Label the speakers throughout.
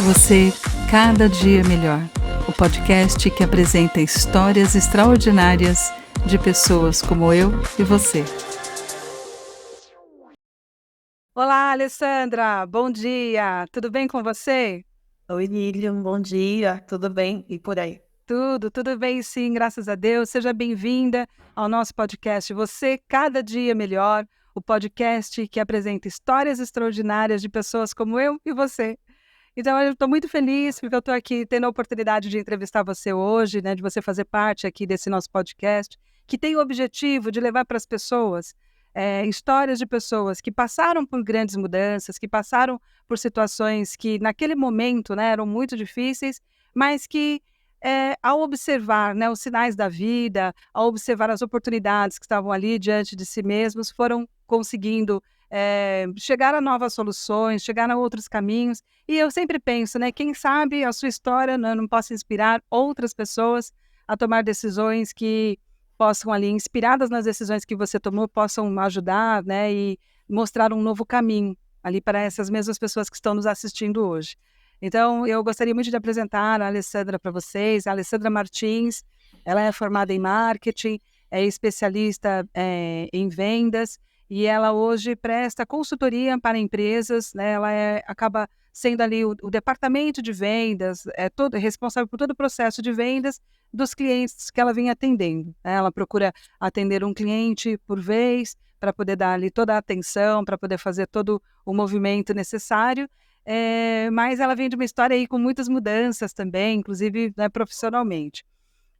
Speaker 1: Você, cada dia melhor. O podcast que apresenta histórias extraordinárias de pessoas como eu e você. Olá, Alessandra. Bom dia. Tudo bem com você?
Speaker 2: Oi, Lilian, bom dia, tudo bem? E por aí?
Speaker 1: Tudo bem sim, graças a Deus. Seja bem-vinda ao nosso podcast Você, cada dia melhor. O podcast que apresenta histórias extraordinárias de pessoas como eu e você. Então, eu estou muito feliz porque eu estou aqui tendo a oportunidade de entrevistar você hoje, né, de você fazer parte aqui desse nosso podcast, que tem o objetivo de levar para as pessoas histórias de pessoas que passaram por grandes mudanças, que passaram por situações que naquele momento, né, eram muito difíceis, mas que ao observar, né, os sinais da vida, ao observar as oportunidades que estavam ali diante de si mesmos, foram conseguindo chegar a novas soluções, chegar a outros caminhos. E eu sempre penso, né, quem sabe a sua história não possa inspirar outras pessoas a tomar decisões que possam ali, inspiradas nas decisões que você tomou, possam ajudar, né, e mostrar um novo caminho ali para essas mesmas pessoas que estão nos assistindo hoje. Então, eu gostaria muito de apresentar a Alessandra para vocês, a Alessandra Martins. Ela é formada em marketing, é especialista em vendas, e ela hoje presta consultoria para empresas, né? Ela acaba sendo ali o departamento de vendas, responsável por todo o processo de vendas dos clientes que ela vem atendendo, né? Ela procura atender um cliente por vez, para poder dar ali toda a atenção, para poder fazer todo o movimento necessário, mas ela vem de uma história aí com muitas mudanças também, inclusive, né, profissionalmente.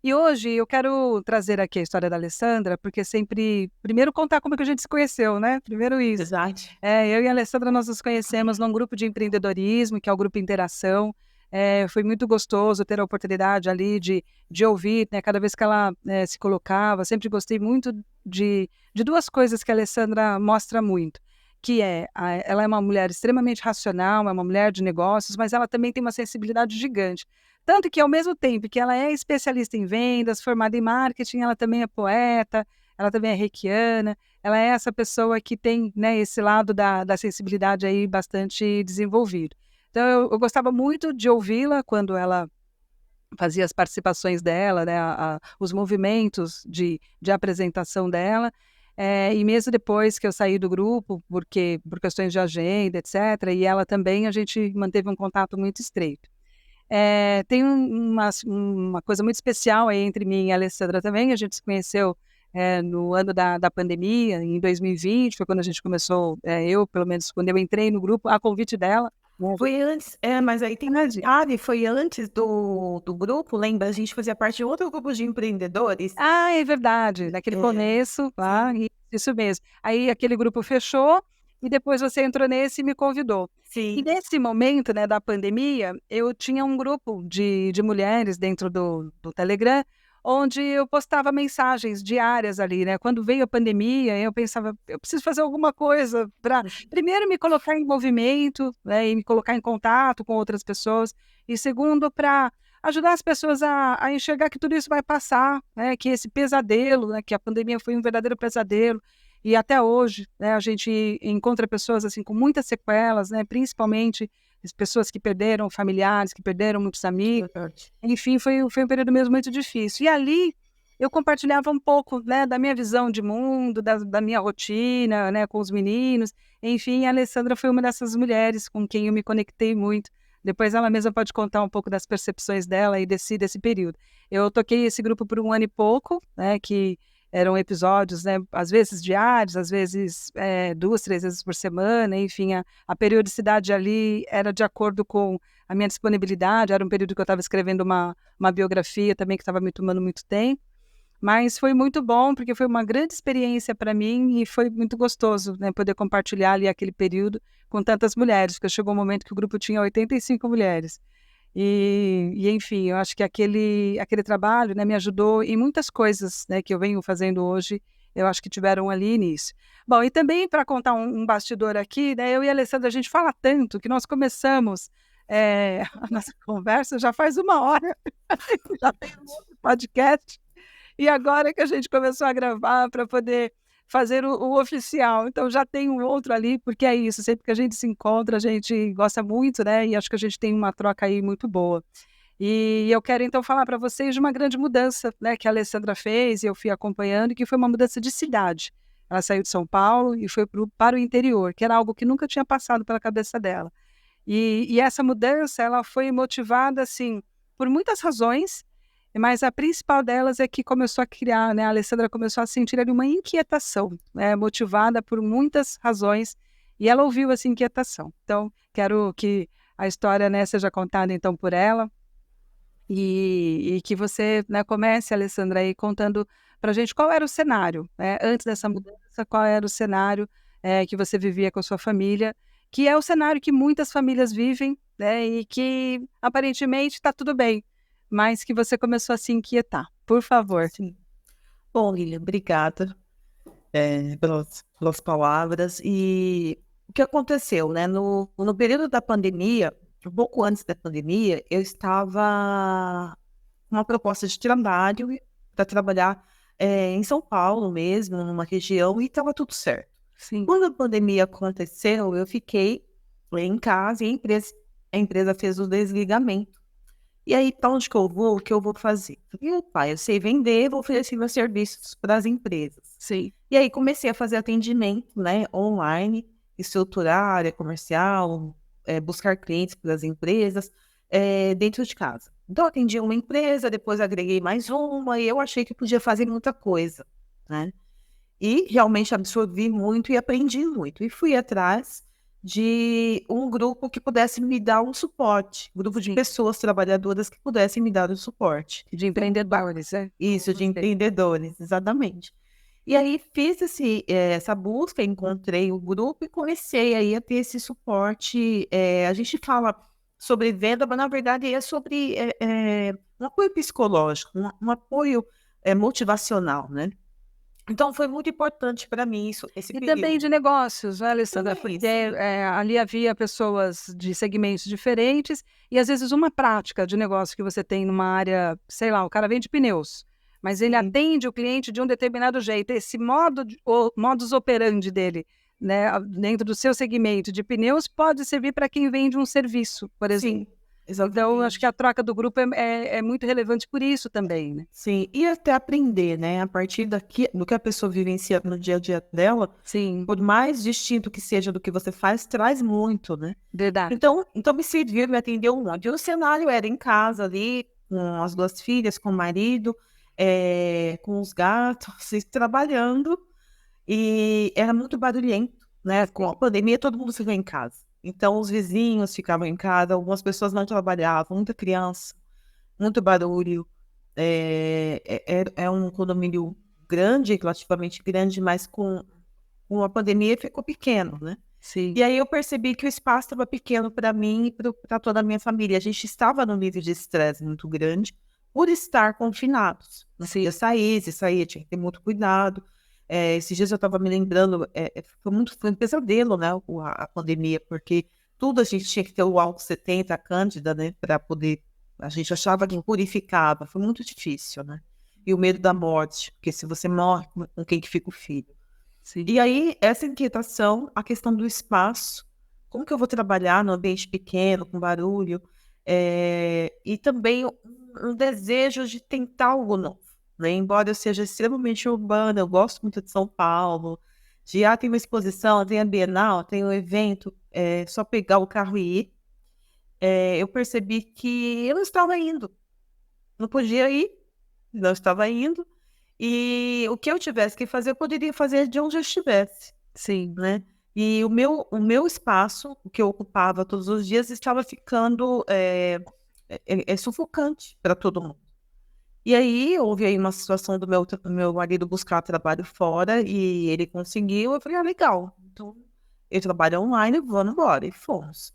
Speaker 1: E hoje eu quero trazer aqui a história da Alessandra, porque sempre, primeiro contar como é que a gente se conheceu, né? Primeiro isso.
Speaker 2: Exato.
Speaker 1: Eu e a Alessandra, nós nos conhecemos num grupo de empreendedorismo, que é o Grupo Interação. Foi muito gostoso ter a oportunidade ali de ouvir, né? Cada vez que ela se colocava, sempre gostei muito de duas coisas que a Alessandra mostra muito, que ela é uma mulher extremamente racional, é uma mulher de negócios, mas ela também tem uma sensibilidade gigante. Tanto que, ao mesmo tempo que ela é especialista em vendas, formada em marketing, ela também é poeta, ela também é reikiana, ela é essa pessoa que tem, né, esse lado da sensibilidade aí bastante desenvolvido. Então, eu gostava muito de ouvi-la quando ela fazia as participações dela, né, os movimentos de apresentação dela, e mesmo depois que eu saí do grupo, por questões de agenda, etc., e ela também, a gente manteve um contato muito estreito. Tem uma coisa muito especial aí entre mim e a Alessandra também. A gente se conheceu no ano da pandemia, em 2020, foi quando a gente começou, eu, pelo menos, quando eu entrei no grupo, a convite dela, né.
Speaker 2: Foi antes, mas aí tem um detalhe, foi antes do grupo, lembra? A gente fazia parte de outro grupo de empreendedores.
Speaker 1: Ah, é verdade, naquele começo lá, isso mesmo. Aí aquele grupo fechou e depois você entrou nesse e me convidou. E
Speaker 2: Sim,
Speaker 1: nesse momento, né, da pandemia, eu tinha um grupo de mulheres dentro do Telegram, onde eu postava mensagens diárias ali, né? Quando veio a pandemia, eu pensava, eu preciso fazer alguma coisa para, primeiro, me colocar em movimento, né, e me colocar em contato com outras pessoas, e segundo, para ajudar as pessoas a enxergar que tudo isso vai passar, né, que esse pesadelo, né, que a pandemia foi um verdadeiro pesadelo, e até hoje, né, a gente encontra pessoas assim com muitas sequelas, né, principalmente as pessoas que perderam familiares, que perderam muitos amigos.
Speaker 2: verdade.
Speaker 1: Enfim, foi um período mesmo muito difícil. E ali eu compartilhava um pouco, né, da minha visão de mundo, da minha rotina, né, com os meninos. Enfim, a Alessandra foi uma dessas mulheres com quem eu me conectei muito. Depois ela mesma pode contar um pouco das percepções dela e desse período. Eu toquei esse grupo por 1 ano e pouco, né, que eram episódios, né, às vezes diários, às vezes 2, 3 vezes por semana, enfim, a periodicidade ali era de acordo com a minha disponibilidade. Era um período que eu estava escrevendo uma biografia também que estava me tomando muito tempo, mas foi muito bom, porque foi uma grande experiência para mim e foi muito gostoso, né, poder compartilhar ali aquele período com tantas mulheres, porque chegou um momento que o grupo tinha 85 mulheres. E enfim, eu acho que aquele trabalho, né, me ajudou em muitas coisas, né, que eu venho fazendo hoje, eu acho que tiveram ali início. Bom, e também para contar um bastidor aqui, né, eu e a Alessandra, a gente fala tanto que nós começamos a nossa conversa já faz 1 hora, já tem um outro podcast, e agora que a gente começou a gravar para poder fazer o oficial. Então já tem um outro ali, porque é isso, sempre que a gente se encontra, a gente gosta muito, né? E acho que a gente tem uma troca aí muito boa. E eu quero então falar para vocês de uma grande mudança, né, que a Alessandra fez e eu fui acompanhando, e que foi uma mudança de cidade. Ela saiu de São Paulo e foi para o interior, que era algo que nunca tinha passado pela cabeça dela. E essa mudança, ela foi motivada, assim, por muitas razões, mas a principal delas é que começou a criar, né, a Alessandra começou a sentir ali uma inquietação, né, motivada por muitas razões, e ela ouviu essa inquietação. Então, quero que a história, né, seja contada então por ela, e que você, né, comece, Alessandra, aí contando para a gente qual era o cenário, né, antes dessa mudança, qual era o cenário que você vivia com a sua família, que é o cenário que muitas famílias vivem, né, e que aparentemente está tudo bem, mas que você começou a se inquietar. Por favor.
Speaker 2: Sim. Bom, Lilian, obrigada pelas palavras. E o que aconteceu, né? No período da pandemia, um pouco antes da pandemia, eu estava com uma proposta de trabalho para trabalhar em São Paulo mesmo, numa região, e estava tudo certo.
Speaker 1: Sim,
Speaker 2: Quando a pandemia aconteceu, eu fiquei em casa e a empresa fez o desligamento. E aí, para onde que eu vou? O que eu vou fazer? Meu pai, eu sei vender, vou oferecer meus serviços para as empresas.
Speaker 1: sim,
Speaker 2: E aí comecei a fazer atendimento, né, online, estruturar a área comercial, buscar clientes para as empresas dentro de casa. Então, eu atendi uma empresa, depois agreguei mais uma, e eu achei que podia fazer muita coisa, né? E realmente absorvi muito e aprendi muito. E fui atrás de um grupo que pudesse me dar um suporte, um grupo de
Speaker 1: sim.
Speaker 2: pessoas trabalhadoras que pudessem me dar o suporte.
Speaker 1: De empreendedores, né?
Speaker 2: Isso, de empreendedores, exatamente. E aí fiz essa busca, encontrei o grupo e comecei aí a ter esse suporte. A gente fala sobre venda, mas na verdade é sobre um apoio psicológico, um apoio motivacional, né? Então foi muito importante para mim esse
Speaker 1: E também de
Speaker 2: período.
Speaker 1: negócios, né, Alessandra?
Speaker 2: Também,
Speaker 1: Porque
Speaker 2: sim.
Speaker 1: ali havia pessoas de segmentos diferentes e às vezes uma prática de negócio que você tem numa área, sei lá, o cara vende pneus, mas ele
Speaker 2: Sim.
Speaker 1: atende o cliente de um determinado jeito. Esse o modus operandi dele, né, dentro do seu segmento de pneus, pode servir para quem vende um serviço, por exemplo.
Speaker 2: Sim,
Speaker 1: Então, acho que a
Speaker 2: exatamente.
Speaker 1: troca do grupo é muito relevante por isso também, né?
Speaker 2: Sim, e até aprender, né? A partir do que a pessoa vivencia no dia a dia dela,
Speaker 1: Sim,
Speaker 2: por mais distinto que seja do que você faz, traz muito, né?
Speaker 1: verdade.
Speaker 2: Então me serviu, me atendeu um monte. E o cenário era em casa ali, com as duas filhas, com o marido, com os gatos, e trabalhando. E era muito barulhento, né? Com a pandemia, todo mundo ficou em casa. Então, os vizinhos ficavam em casa, algumas pessoas não trabalhavam, muita criança, muito barulho. É um condomínio grande, relativamente grande, mas com a pandemia ficou pequeno, né?
Speaker 1: Sim,
Speaker 2: E aí eu percebi que o espaço estava pequeno para mim e para toda a minha família. A gente estava num nível de estresse muito grande por estar confinados. Não
Speaker 1: sim.
Speaker 2: podia sair, se saía tinha que ter muito cuidado. Esses dias eu estava me lembrando, foi um pesadelo, né, a pandemia, porque tudo a gente tinha que ter o álcool 70, a Cândida, né, para poder. A gente achava que purificava, foi muito difícil, né? E o medo da morte, porque se você morre, com quem que fica o filho?
Speaker 1: Sim.
Speaker 2: E aí, essa inquietação, a questão do espaço, como que eu vou trabalhar no ambiente pequeno, com barulho, e também um desejo de tentar algo novo, né? Embora eu seja extremamente urbana, eu gosto muito de São Paulo, tem uma exposição, tem a Bienal, tem um evento, só pegar o carro e ir, eu percebi que eu não estava indo, não podia ir, não estava indo, e o que eu tivesse que fazer, eu poderia fazer de onde eu estivesse,
Speaker 1: Sim.
Speaker 2: né? E o meu espaço, o que eu ocupava todos os dias, estava ficando sufocante para todo mundo. E aí, houve aí uma situação do meu marido buscar trabalho fora e ele conseguiu. Eu falei, legal. Então, eu trabalho online, vamos embora. E fomos.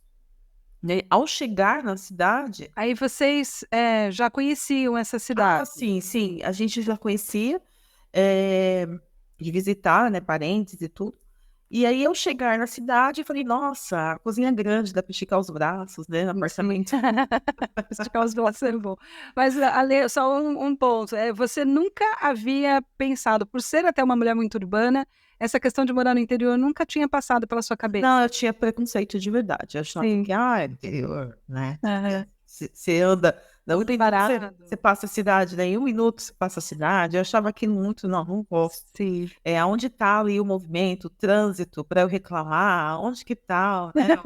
Speaker 2: Né? Ao chegar na cidade,
Speaker 1: Aí vocês já conheciam essa cidade?
Speaker 2: sim, sim, a gente já conhecia, de visitar, né, parentes e tudo. E aí eu chegar na cidade e falei, nossa, a cozinha é grande, dá para esticar os braços, né, no
Speaker 1: Sim.
Speaker 2: apartamento.
Speaker 1: Esticar os braços é bom. Mas, Ale, só um ponto. Você nunca havia pensado, por ser até uma mulher muito urbana, essa questão de morar no interior nunca tinha passado pela sua
Speaker 2: Não,
Speaker 1: cabeça?
Speaker 2: eu tinha preconceito de verdade. Eu achava
Speaker 1: Sim.
Speaker 2: que, é interior, né?
Speaker 1: Aham.
Speaker 2: Você anda, não tem
Speaker 1: Parado.
Speaker 2: você passa a cidade, né? Em um minuto você passa a cidade. Eu achava aquilo muito, não gosto.
Speaker 1: Sim.
Speaker 2: Aonde está ali o movimento, o trânsito para eu reclamar, onde que tá, né?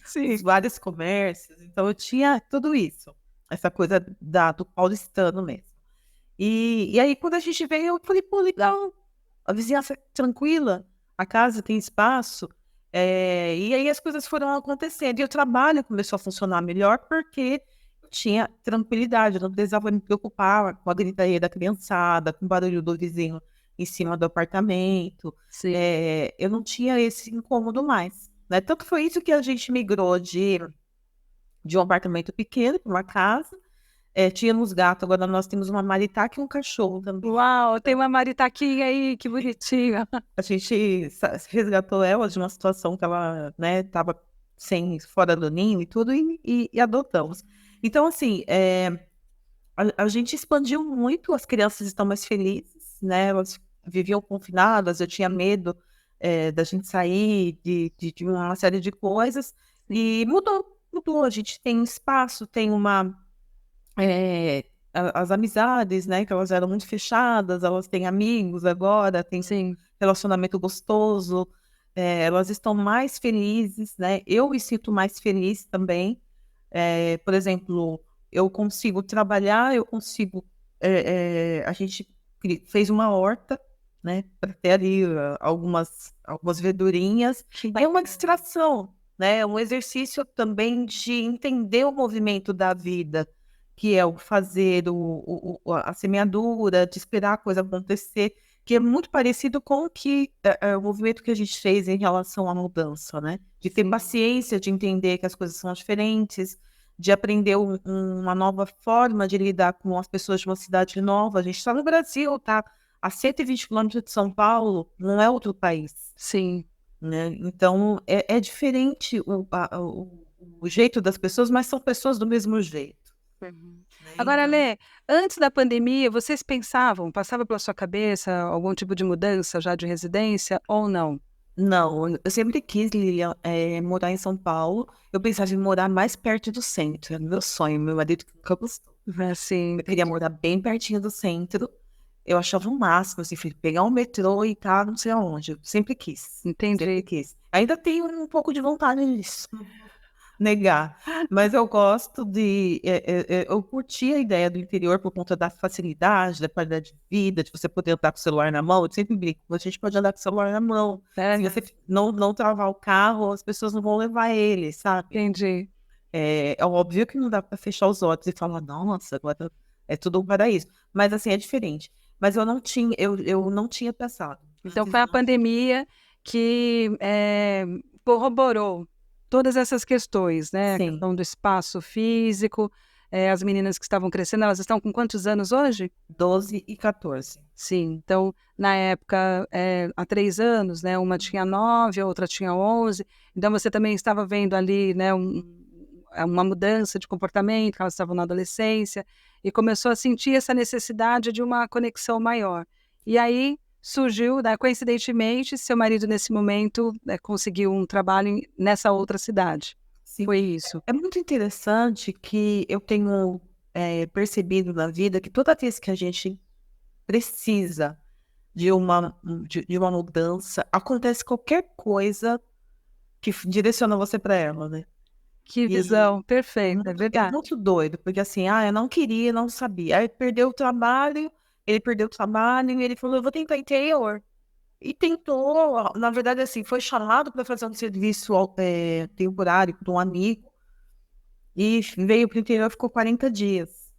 Speaker 1: Sim.
Speaker 2: Os vários comércios. Então eu tinha tudo isso, essa coisa do paulistano mesmo. E aí quando a gente veio, eu falei, pô, legal, a vizinhança é tranquila, a casa tem espaço, e aí as coisas foram acontecendo. E o trabalho começou a funcionar melhor porque eu tinha tranquilidade, eu não precisava me preocupar com a gritaria da criançada, com o barulho do vizinho em cima do apartamento.
Speaker 1: Sim.
Speaker 2: Eu não tinha esse incômodo mais, né? Tanto foi isso que a gente migrou de um apartamento pequeno para uma casa. Tínhamos gato, agora nós temos uma maritaca e um cachorro também.
Speaker 1: Uau, tem uma maritaquinha aí, que bonitinha.
Speaker 2: A gente resgatou ela de uma situação que ela, né, estava fora do ninho e tudo, e adotamos. Então, assim, a gente expandiu muito, as crianças estão mais felizes, né? Elas viviam confinadas, eu tinha medo da gente sair de uma série de coisas, e mudou. A gente tem um espaço, tem as amizades, né? Que elas eram muito fechadas, elas têm amigos agora, têm
Speaker 1: Sim.
Speaker 2: relacionamento gostoso, elas estão mais felizes, né? Eu me sinto mais feliz também. Por exemplo, eu consigo trabalhar, eu consigo. A gente fez uma horta, né? Para ter ali algumas verdurinhas. É uma distração, né? É um exercício também de entender o movimento da vida, que é o fazer a semeadura, de esperar a coisa acontecer, que é muito parecido com o movimento que a gente fez em relação à mudança, né? De ter paciência, de entender que as coisas são diferentes, de aprender uma nova forma de lidar com as pessoas de uma cidade nova. A gente está no Brasil, tá a 120 quilômetros de São Paulo, não é outro país,
Speaker 1: Sim.
Speaker 2: né? Então, é diferente o jeito das pessoas, mas são pessoas do mesmo jeito.
Speaker 1: Uhum.
Speaker 2: Né?
Speaker 1: Agora, Lê, antes da pandemia, vocês pensavam, passava pela sua cabeça algum tipo de mudança já de residência ou não?
Speaker 2: Não, eu sempre quis, Lilian, morar em São Paulo. Eu pensava em morar mais perto do centro, era meu sonho. Meu marido nunca gostou.
Speaker 1: Assim,
Speaker 2: Eu queria morar bem pertinho do centro. Eu achava o máximo, assim, pegar um metrô e estar não sei aonde. Eu sempre quis, sempre
Speaker 1: entendi.
Speaker 2: quis. Ainda tenho um pouco de vontade disso. Negar. Mas eu gosto eu curti a ideia do interior por conta da facilidade, da qualidade de vida, de você poder andar com o celular na mão. Eu sempre brinco, a gente pode andar com o celular na mão. Se você não travar o carro, as pessoas não vão levar ele, sabe?
Speaker 1: Entendi.
Speaker 2: É óbvio que não dá para fechar os olhos e falar, nossa, agora é tudo um paraíso. Mas assim, é diferente. Mas eu não tinha pensado.
Speaker 1: Então,
Speaker 2: Antes
Speaker 1: foi a
Speaker 2: não.
Speaker 1: pandemia que corroborou todas essas questões, né? A
Speaker 2: Sim,
Speaker 1: questão do espaço físico, as meninas que estavam crescendo, elas estão com quantos anos hoje?
Speaker 2: 12 e 14.
Speaker 1: Sim, então, na época, há 3 anos, né? Uma tinha 9, a outra tinha 11. Então, você também estava vendo ali, né? Uma mudança de comportamento, que elas estavam na adolescência, e começou a sentir essa necessidade de uma conexão maior. E aí surgiu, né, coincidentemente, seu marido, nesse momento, conseguiu um trabalho nessa outra cidade.
Speaker 2: Sim.
Speaker 1: Foi isso.
Speaker 2: É muito interessante que eu tenho percebido na vida que toda vez que a gente precisa de uma mudança, acontece qualquer coisa que direciona você para ela, né?
Speaker 1: Que
Speaker 2: E
Speaker 1: visão perfeita, é
Speaker 2: é
Speaker 1: verdade.
Speaker 2: muito doido, porque assim, eu não queria, não sabia. Aí ele perdeu o trabalho e ele falou, eu vou tentar interior. E tentou, na verdade, assim, foi chamado para fazer um serviço temporário com um amigo e veio para o interior, ficou 40 dias.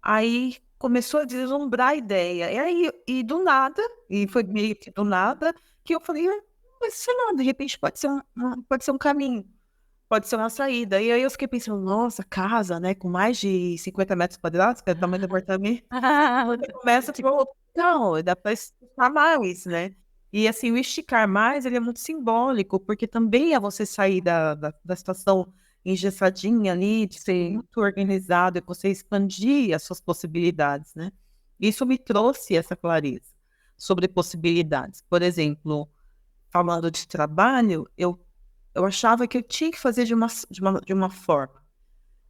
Speaker 2: Aí começou a deslumbrar a ideia. E do nada, e foi meio que do nada, que eu falei, mas sei lá, de repente pode ser um caminho, pode ser uma saída. E aí eu fiquei pensando, nossa, casa, né, com mais de 50 metros quadrados, que é o tamanho do apartamento, você começa, tipo, não, dá para estar mais, né? E assim, o esticar mais, ele é muito simbólico, porque também é você sair da situação engessadinha ali, de ser
Speaker 1: Sim,
Speaker 2: muito organizado, e você expandir as suas possibilidades, né? Isso me trouxe essa clareza sobre possibilidades. Por exemplo, falando de trabalho, eu achava que eu tinha que fazer de uma forma,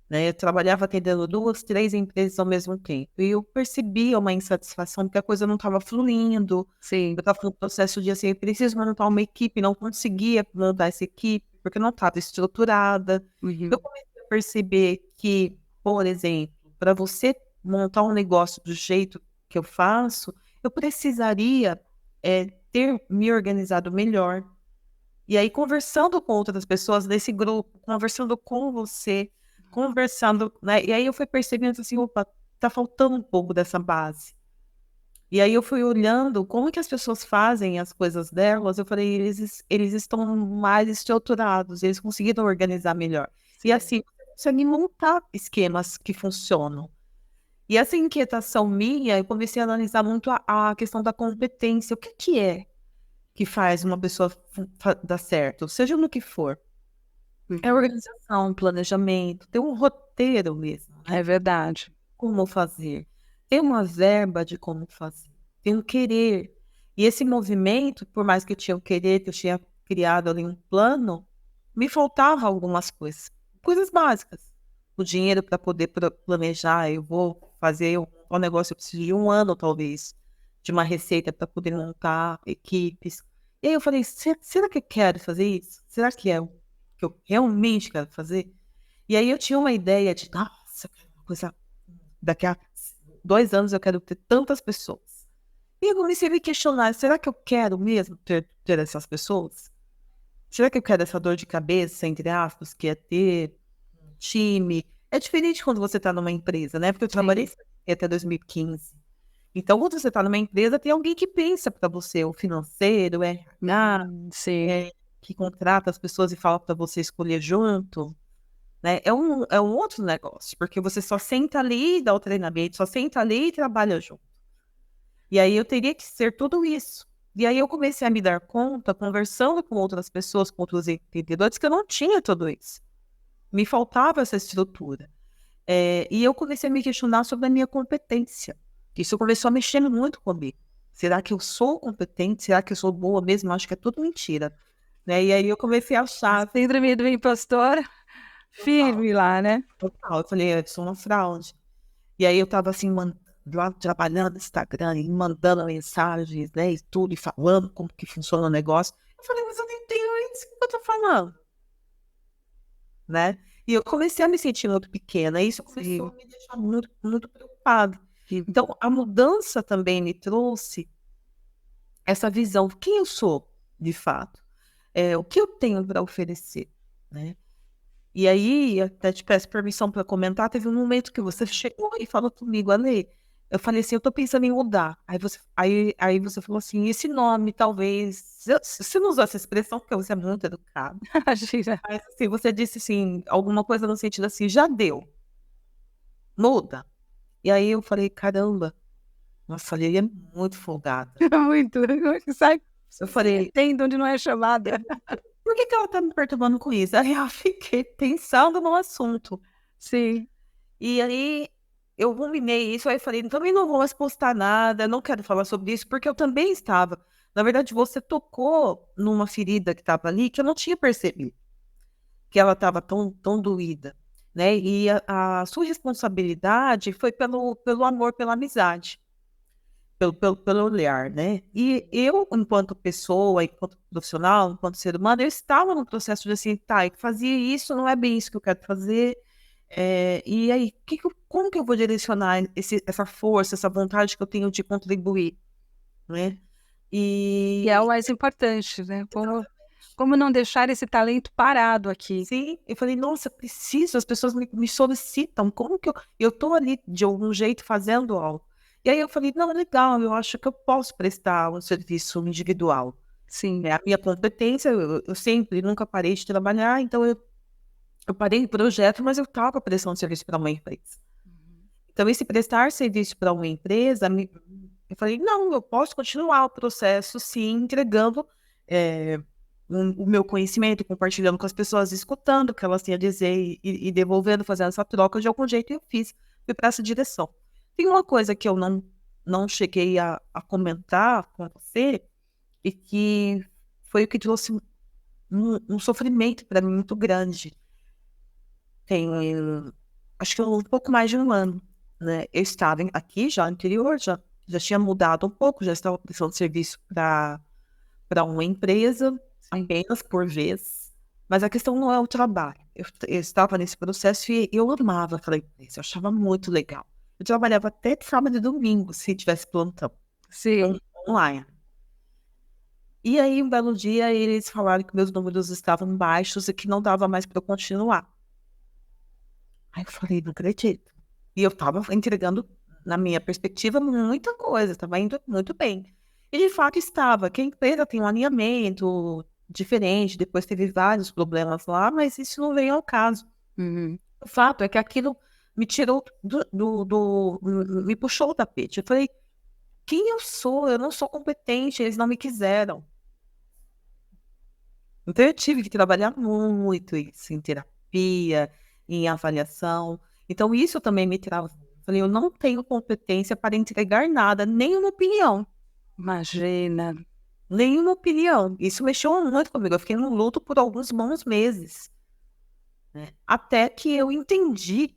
Speaker 2: né? Eu trabalhava atendendo 2, 3 empresas ao mesmo tempo. E eu percebia uma insatisfação porque a coisa não estava fluindo.
Speaker 1: sim.
Speaker 2: Eu estava no processo de assim, eu preciso montar uma equipe, não conseguia montar essa equipe porque não estava estruturada. Eu
Speaker 1: Uhum.
Speaker 2: comecei a perceber que, por exemplo, para você montar um negócio do jeito que eu faço, eu precisaria ter me organizado melhor. E aí, conversando com outras pessoas desse grupo, conversando com você, conversando, né? E aí eu fui percebendo assim, opa, tá faltando um pouco dessa base. E aí eu fui olhando como que as pessoas fazem as coisas delas, eu falei, eles estão mais estruturados, eles conseguiram organizar melhor. E
Speaker 1: Sim.
Speaker 2: assim, você consegue montar esquemas que funcionam. E essa inquietação minha, eu comecei a analisar muito a questão da competência. O que que é que faz uma pessoa dar certo, seja no que for? É
Speaker 1: Uhum.
Speaker 2: organização, planejamento, ter um roteiro mesmo, né?
Speaker 1: É verdade.
Speaker 2: Como fazer, ter uma verba de como fazer, ter um querer. E esse movimento, por mais que eu tinha o querer, que eu tinha criado ali um plano, me faltava algumas coisas, coisas básicas. O dinheiro para poder planejar, eu vou fazer um negócio, eu preciso de um ano, talvez, de uma receita para poder montar equipes. E aí eu falei, será que eu quero fazer isso? Será que é o que eu realmente quero fazer? E aí eu tinha uma ideia de, nossa, eu quero uma coisa, daqui a 2 anos eu quero ter tantas pessoas. E eu comecei a me questionar, será que eu quero mesmo ter essas pessoas? Será que eu quero essa dor de cabeça, entre aspas, que é ter um time? É diferente quando você está numa empresa, né? Porque eu
Speaker 1: Sim.
Speaker 2: trabalhei até 2015. Então, quando você está numa empresa, tem alguém que pensa para você, o financeiro,
Speaker 1: Sim.
Speaker 2: que contrata as pessoas e fala para você escolher junto, né? É um outro negócio, porque você só senta ali e dá o treinamento, só senta ali e trabalha junto. E aí eu teria que ser tudo isso. E aí eu comecei a me dar conta, conversando com outras pessoas, com outros empreendedores, que eu não tinha tudo isso. Me faltava essa estrutura. E eu comecei a me questionar sobre a minha competência. Isso começou a mexer muito comigo. Será que eu sou competente? Será que eu sou boa mesmo? Acho que é tudo mentira. Né? E aí eu comecei a
Speaker 1: A
Speaker 2: achar,
Speaker 1: síndrome do impostor
Speaker 2: total,
Speaker 1: firme lá, né?
Speaker 2: total. Eu falei, eu sou uma fraude. E aí eu tava assim, lá trabalhando no Instagram, e mandando mensagens, né, e tudo, e falando como que funciona o negócio. Eu falei, mas eu não entendo isso que eu tô falando, né? E eu comecei a me sentir muito pequena, e isso começou
Speaker 1: Sim.
Speaker 2: a me deixar muito, muito preocupada.
Speaker 1: E-
Speaker 2: Então, a mudança também me trouxe essa visão, quem eu sou, de fato, o que eu tenho para oferecer, né? E aí, até te peço permissão para comentar, teve um momento que você chegou e falou comigo, Ale, eu falei assim, eu tô pensando em mudar. Aí você falou assim, esse nome, talvez, você não usou essa expressão porque você é muito educado.
Speaker 1: Imagina.
Speaker 2: Mas assim, você disse assim, alguma coisa no sentido assim, já deu, muda. E aí eu falei, caramba, nossa, a Lili é muito folgada.
Speaker 1: Muito. Sai,
Speaker 2: Eu falei,
Speaker 1: tem de onde não é chamada.
Speaker 2: por que que ela tá me perturbando com isso? Aí eu fiquei pensando no assunto.
Speaker 1: Sim.
Speaker 2: E aí eu ruminei isso, aí falei, também não vou mais postar nada, não quero falar sobre isso, porque eu também estava. Na verdade, você tocou numa ferida que estava ali que eu não tinha percebido, que ela estava tão, tão doída, né? E a sua responsabilidade foi pelo amor, pela amizade, pelo olhar, né? E eu, enquanto pessoa, enquanto profissional, enquanto ser humano, eu estava no processo de assim, tá, eu fazia isso, não é bem isso que eu quero fazer. E aí, como que eu vou direcionar essa força, essa vontade que eu tenho de contribuir, né?
Speaker 1: E é o
Speaker 2: E
Speaker 1: mais importante, né? Como não deixar esse talento parado aqui?
Speaker 2: sim, eu falei, nossa, preciso, as pessoas me solicitam, como que eu tô ali de algum jeito fazendo algo. E aí eu falei, não, legal, eu acho que eu posso prestar um serviço individual.
Speaker 1: Sim.
Speaker 2: É a minha competência, eu sempre, nunca parei de trabalhar, então eu parei o projeto, mas eu estava prestando serviço para uma empresa. Então, esse prestar serviço para uma empresa Eu falei, não, eu posso continuar o processo, sim, entregando o meu conhecimento, compartilhando com as pessoas, escutando o que elas têm a dizer e devolvendo, fazendo essa troca de algum jeito, e eu fui para essa direção. Tem uma coisa que eu não cheguei a comentar com você, e que foi o que trouxe um sofrimento para mim muito grande. Tem, acho que um pouco mais de um ano, né? Eu estava aqui já no interior, já tinha mudado um pouco, já estava prestando serviço para uma empresa,
Speaker 1: Sim.
Speaker 2: apenas por vez. Mas a questão não é o trabalho. Eu estava nesse processo e eu amava aquela empresa, eu achava muito legal. Eu trabalhava até de sábado e domingo, se tivesse plantão,
Speaker 1: Sim.
Speaker 2: online. E aí, um belo dia, eles falaram que meus números estavam baixos e que não dava mais para eu continuar. Aí eu falei, não acredito. E eu estava entregando, na minha perspectiva, muita coisa, estava indo muito bem. E de fato estava, que a empresa tem um alinhamento diferente, depois teve vários problemas lá, mas isso não veio ao caso.
Speaker 1: Uhum.
Speaker 2: O fato é que aquilo me tirou me puxou o tapete. Eu falei, quem eu sou? Eu não sou competente, eles não me quiseram. Então eu tive que trabalhar muito isso, em terapia, em avaliação. Então isso também me travou. Falei, eu não tenho competência para entregar nada, nenhuma opinião,
Speaker 1: Imagina.
Speaker 2: nenhuma opinião. Isso mexeu muito comigo. Eu fiquei no luto por alguns bons meses, né? Até que eu entendi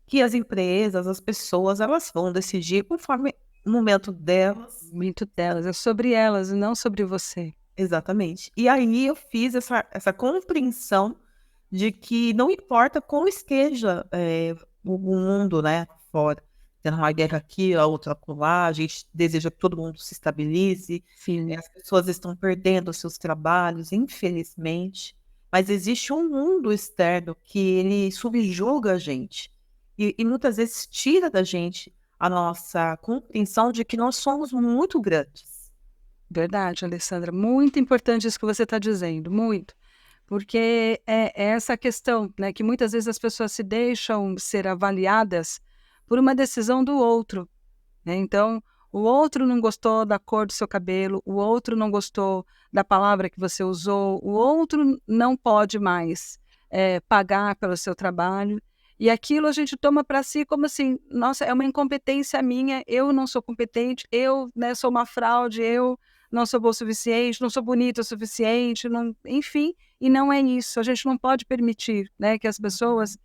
Speaker 2: que as empresas, as pessoas, elas vão decidir conforme o momento delas.
Speaker 1: Muito delas. É sobre elas e não sobre você.
Speaker 2: Exatamente. E aí eu fiz essa compreensão de que não importa como esteja o mundo, né, fora, tendo uma guerra aqui, a outra acolá, a gente deseja que todo mundo se estabilize,
Speaker 1: Sim.
Speaker 2: as pessoas estão perdendo seus trabalhos, infelizmente, mas existe um mundo externo que ele subjuga a gente e muitas vezes tira da gente a nossa compreensão de que nós somos muito grandes.
Speaker 1: Verdade, Alessandra. Muito importante isso que você está dizendo, muito. Porque é essa questão, né, que muitas vezes as pessoas se deixam ser avaliadas por uma decisão do outro, né? Então, o outro não gostou da cor do seu cabelo, o outro não gostou da palavra que você usou, o outro não pode mais pagar pelo seu trabalho. E aquilo a gente toma para si como assim, nossa, é uma incompetência minha, eu não sou competente, eu, né, sou uma fraude, eu não sou boa o suficiente, não sou bonita o suficiente, não, enfim, e não é isso. A gente não pode permitir, né, que as pessoas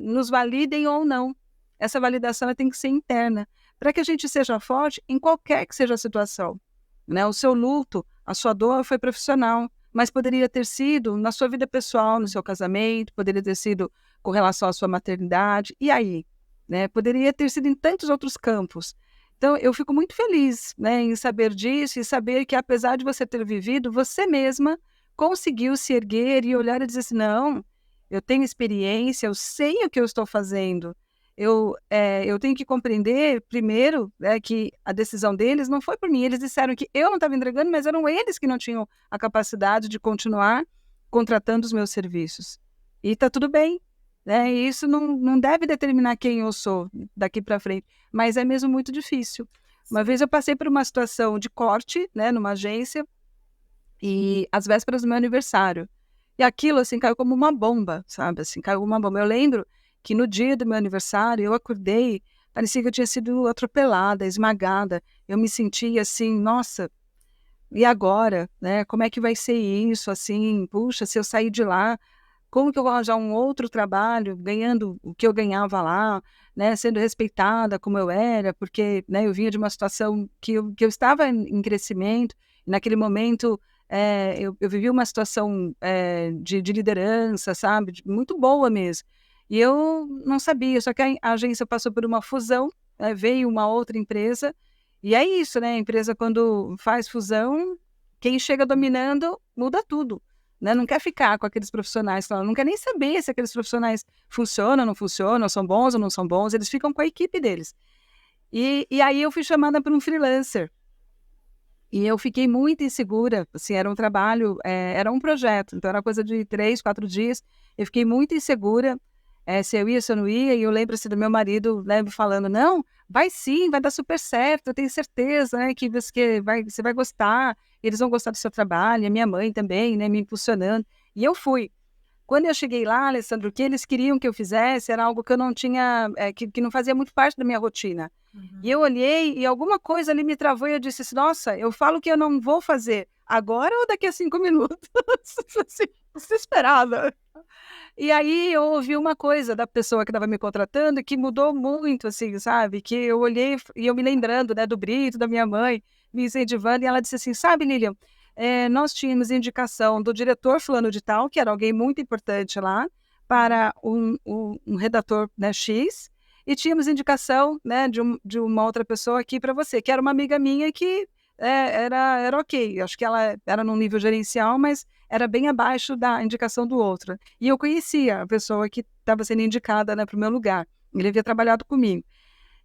Speaker 1: nos validem ou não. Essa validação ela tem que ser interna, para que a gente seja forte em qualquer que seja a situação, né? O seu luto, a sua dor foi profissional, mas poderia ter sido na sua vida pessoal, no seu casamento, poderia ter sido com relação à sua maternidade, e aí? Né? Poderia ter sido em tantos outros campos. Então, eu fico muito feliz, né, em saber disso e saber que, apesar de você ter vivido, você mesma conseguiu se erguer e olhar e dizer assim, não, eu tenho experiência, eu sei o que eu estou fazendo, eu tenho que compreender, primeiro, né, que a decisão deles não foi por mim. Eles disseram que eu não estava entregando, mas eram eles que não tinham a capacidade de continuar contratando os meus serviços. E está tudo bem. Né? E isso não deve determinar quem eu sou daqui para frente, mas é mesmo muito difícil. Uma vez eu passei por uma situação de corte, né, numa agência, e às vésperas do meu aniversário. E aquilo, assim, caiu como uma bomba, sabe? Assim, caiu como uma bomba. Eu lembro que no dia do meu aniversário, eu acordei, parecia que eu tinha sido atropelada, esmagada. Eu me sentia assim, nossa, e agora, né? Como é que vai ser isso, assim? Puxa, se eu sair de lá, como que eu vou arranjar um outro trabalho, ganhando o que eu ganhava lá, né? Sendo respeitada como eu era, porque, né, eu vinha de uma situação que eu estava em crescimento, e naquele momento eu vivi uma situação de liderança, sabe? Muito boa mesmo. E eu não sabia, só que a agência passou por uma fusão, veio uma outra empresa, e é isso, né? A empresa, quando faz fusão, quem chega dominando muda tudo. Né? Não quer ficar com aqueles profissionais, não quer nem saber se aqueles profissionais funcionam, não funcionam, são bons ou não são bons, eles ficam com a equipe deles. E aí eu fui chamada para um freelancer. E eu fiquei muito insegura, assim, era um trabalho, era um projeto, então era coisa de 3, 4 dias, eu fiquei muito insegura, se eu ia, se eu não ia, e eu lembro assim, do meu marido, né, me falando, não, vai sim, vai dar super certo, eu tenho certeza, né, que você vai gostar, eles vão gostar do seu trabalho, a minha mãe também, né, me impulsionando, e eu fui. Quando eu cheguei lá, Alessandro, o que eles queriam que eu fizesse era algo que eu não tinha, que não fazia muito parte da minha rotina. E eu olhei e alguma coisa ali me travou e eu disse assim, nossa, eu falo que eu não vou fazer agora ou daqui a 5 minutos? Assim, desesperada. E aí eu ouvi uma coisa da pessoa que estava me contratando que mudou muito, assim, sabe? Que eu olhei e eu me lembrando, né, do Brito, da minha mãe, me incentivando, e ela disse assim, sabe, Lilian, nós tínhamos indicação do diretor fulano de tal, que era alguém muito importante lá, para um redator, né, X, e tínhamos indicação, né, de uma outra pessoa aqui para você, que era uma amiga minha que era ok, acho que ela era num nível gerencial, mas era bem abaixo da indicação do outro. E eu conhecia a pessoa que estava sendo indicada, né, para o meu lugar. Ele havia trabalhado comigo.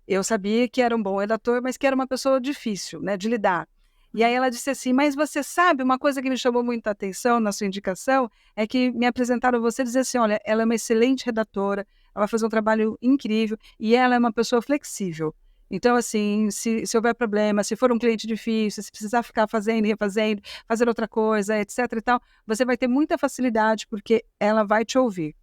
Speaker 1: Eu sabia que era um bom redator, mas que era uma pessoa difícil, né, de lidar. E aí ela disse assim, mas você sabe, uma coisa que me chamou muita atenção na sua indicação é que me apresentaram você e dizer assim, olha, ela é uma excelente redatora, ela vai fazer um trabalho incrível e ela é uma pessoa flexível. Então, assim, se houver problema, se for um cliente difícil, se precisar ficar fazendo e refazendo, fazer outra coisa, etc e tal, você vai ter muita facilidade porque ela vai te ouvir.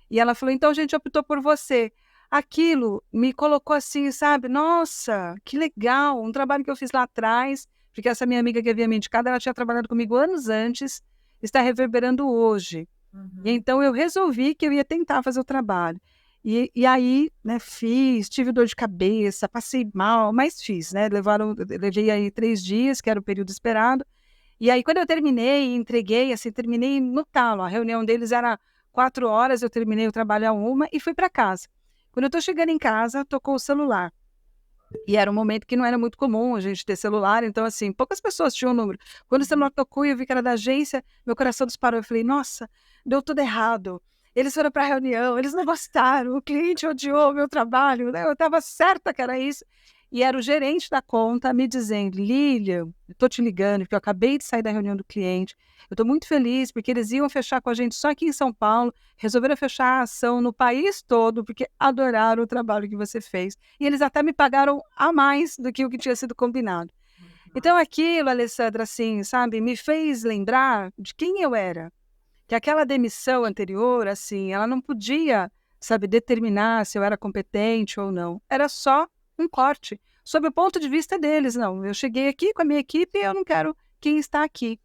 Speaker 1: E ela falou, então a gente optou por você. Aquilo me colocou assim, sabe? Nossa, que legal, um trabalho que eu fiz lá atrás, porque essa minha amiga que havia me indicado, ela tinha trabalhado comigo anos antes, está reverberando hoje. E então eu resolvi que eu ia tentar fazer o trabalho. E aí, né, fiz, tive dor de cabeça, passei mal, mas fiz, né? Levei aí 3 dias, que era o período esperado. E aí, quando eu terminei, entreguei, assim, terminei no talo. A reunião deles era 4 horas, eu terminei o trabalho a 1 e fui para casa. Quando eu estou chegando em casa, tocou o celular. E era um momento que não era muito comum a gente ter celular, então, assim, poucas pessoas tinham o número. Quando o celular tocou e eu vi que era da agência, meu coração disparou. Eu falei, nossa, deu tudo errado. Eles foram para a reunião, eles não gostaram, o cliente odiou o meu trabalho, né? Eu estava certa que era isso. E era o gerente da conta me dizendo, Lilian, eu estou te ligando, porque eu acabei de sair da reunião do cliente. Eu estou muito feliz, porque eles iam fechar com a gente só aqui em São Paulo, resolveram fechar a ação no país todo, porque adoraram o trabalho que você fez. E eles até me pagaram a mais do que o que tinha sido combinado. Então aquilo, Alessandra, assim, sabe, me fez lembrar de quem eu era. Que aquela demissão anterior, assim, ela não podia, sabe, determinar se eu era competente ou não. Era só um corte. Sob o ponto de vista deles, não. Eu cheguei aqui com a minha equipe e eu não quero quem está aqui.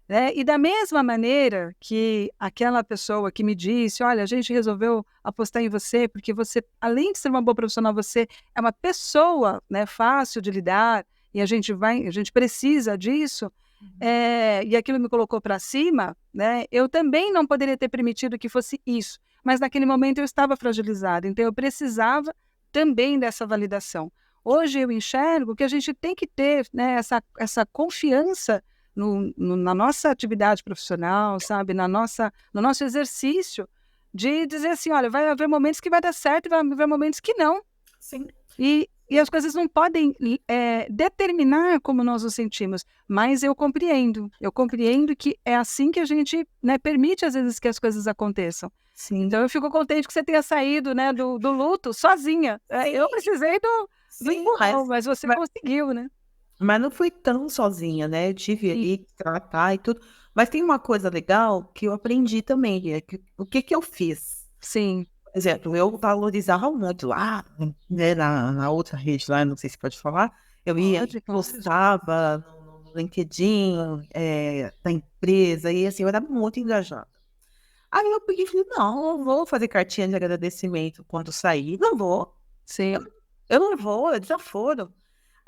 Speaker 1: Né? E da mesma maneira que aquela pessoa que me disse, olha, a gente resolveu apostar em você, porque você, além de ser uma boa profissional, você é uma pessoa, né, fácil de lidar, e a gente precisa disso, e aquilo me colocou para cima, né, eu também não poderia ter permitido que fosse isso, mas naquele momento eu estava fragilizada, então eu precisava também dessa validação. Hoje eu enxergo que a gente tem que ter, né, essa confiança na nossa atividade profissional, sabe, no nosso exercício, de dizer assim, olha, vai haver momentos que vai dar certo e vai haver momentos que não.
Speaker 2: Sim.
Speaker 1: E as coisas não podem determinar como nós nos sentimos, mas eu compreendo que é assim que a gente, né, permite às vezes que as coisas aconteçam.
Speaker 2: Sim.
Speaker 1: Então eu fico contente que você tenha saído, né, do luto sozinha. Eu precisei do empurrão, mas você conseguiu, né?
Speaker 2: Mas não fui tão sozinha, né? Eu tive
Speaker 1: Sim.
Speaker 2: ali que tratar e tudo. Mas tem uma coisa legal que eu aprendi também, o que que eu fiz?
Speaker 1: Sim.
Speaker 2: Por exemplo, eu valorizava muito lá, né, na outra rede lá, não sei se pode falar, eu ia,
Speaker 1: Pode, claro.
Speaker 2: postava no LinkedIn, da empresa, e assim, eu era muito engajada. Aí eu peguei e falei, não, eu vou fazer cartinha de agradecimento quando sair, não vou,
Speaker 1: Sim.
Speaker 2: eu não vou, eles já foram.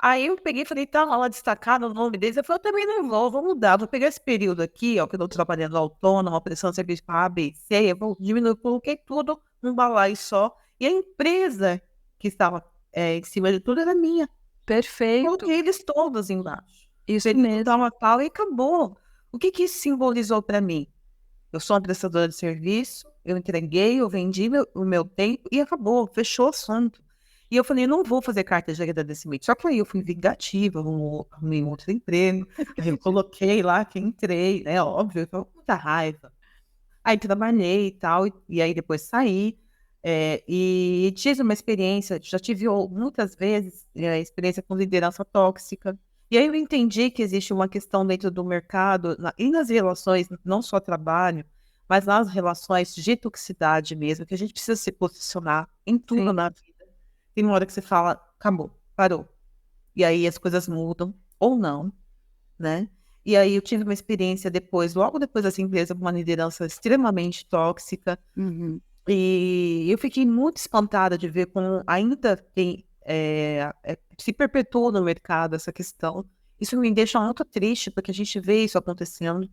Speaker 2: Aí eu peguei e falei, tá lá destacado o nome deles. Eu falei, eu também não vou mudar. Vou pegar esse período aqui, ó, que eu tô trabalhando autônoma, prestando serviço para A, B, C, eu vou diminuir, coloquei tudo num balaio só. E a empresa que estava em cima de tudo era minha.
Speaker 1: Perfeito.
Speaker 2: Coloquei eles todos embaixo.
Speaker 1: Isso
Speaker 2: Período tal
Speaker 1: mesmo.
Speaker 2: a tal e acabou. O que que isso simbolizou para mim? Eu sou uma prestadora de serviço, eu entreguei, eu vendi o meu tempo e acabou, fechou o assunto. E eu falei, não vou fazer carta de agradecimento. Só que aí eu fui vingativa, arrumei um outro emprego, aí eu coloquei lá que entrei, né? Óbvio, eu tô com muita raiva. Aí trabalhei e tal, e aí depois saí. E tive uma experiência, já tive muitas vezes experiência com liderança tóxica. E aí eu entendi que existe uma questão dentro do mercado e nas relações, não só trabalho, mas nas relações de toxicidade mesmo, que a gente precisa se posicionar em tudo
Speaker 1: Sim.
Speaker 2: na vida. Tem uma hora que você fala, acabou, parou. E aí as coisas mudam, ou não, né? E aí eu tive uma experiência depois, logo depois dessa empresa, com uma liderança extremamente tóxica,
Speaker 1: Uhum.
Speaker 2: e eu fiquei muito espantada de ver como ainda tem, se perpetua no mercado essa questão. Isso me deixa muito triste, porque a gente vê isso acontecendo,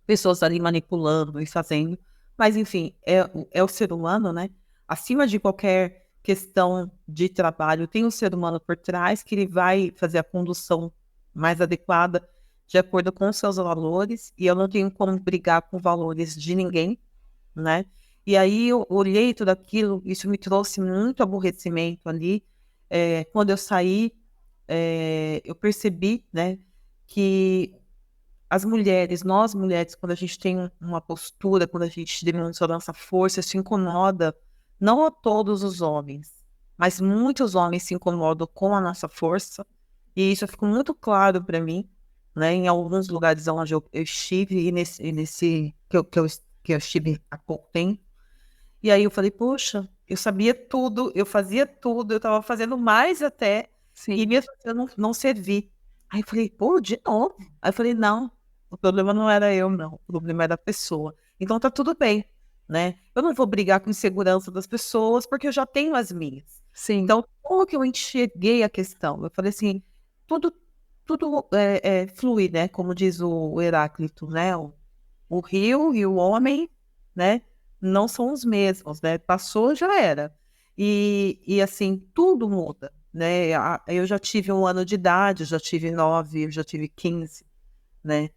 Speaker 2: pessoas ali manipulando e fazendo. Mas, enfim, é o ser humano, né? Acima de qualquer questão de trabalho, tem um ser humano por trás que ele vai fazer a condução mais adequada de acordo com os seus valores, e eu não tenho como brigar com valores de ninguém, né? E aí eu olhei tudo aquilo, isso me trouxe muito aborrecimento ali. Quando eu saí, eu percebi, né, que as mulheres, nós mulheres, quando a gente tem uma postura, quando a gente demonstra a nossa força, isso incomoda não a todos os homens, mas muitos homens se incomodam com a nossa força, e isso ficou muito claro para mim, né, em alguns lugares onde eu estive, e nesse que eu estive há pouco tempo. E aí eu falei, poxa, eu sabia tudo, eu fazia tudo, eu estava fazendo mais até, e
Speaker 1: Sim.
Speaker 2: mesmo assim eu não servi. Aí eu falei, pô, de novo? Aí eu falei, não, o problema não era eu, não, o problema era a pessoa. Então tá tudo bem, né? Eu não vou brigar com insegurança das pessoas, porque eu já tenho as minhas.
Speaker 1: Sim.
Speaker 2: Então, como que eu enxerguei a questão? Eu falei assim, tudo, tudo flui, né? Como diz o Heráclito, né? O rio e o homem, né, não são os mesmos, né? Passou, já era. E assim, tudo muda, né? Eu já tive 1 ano de idade, eu já tive 9, eu já tive 15, né?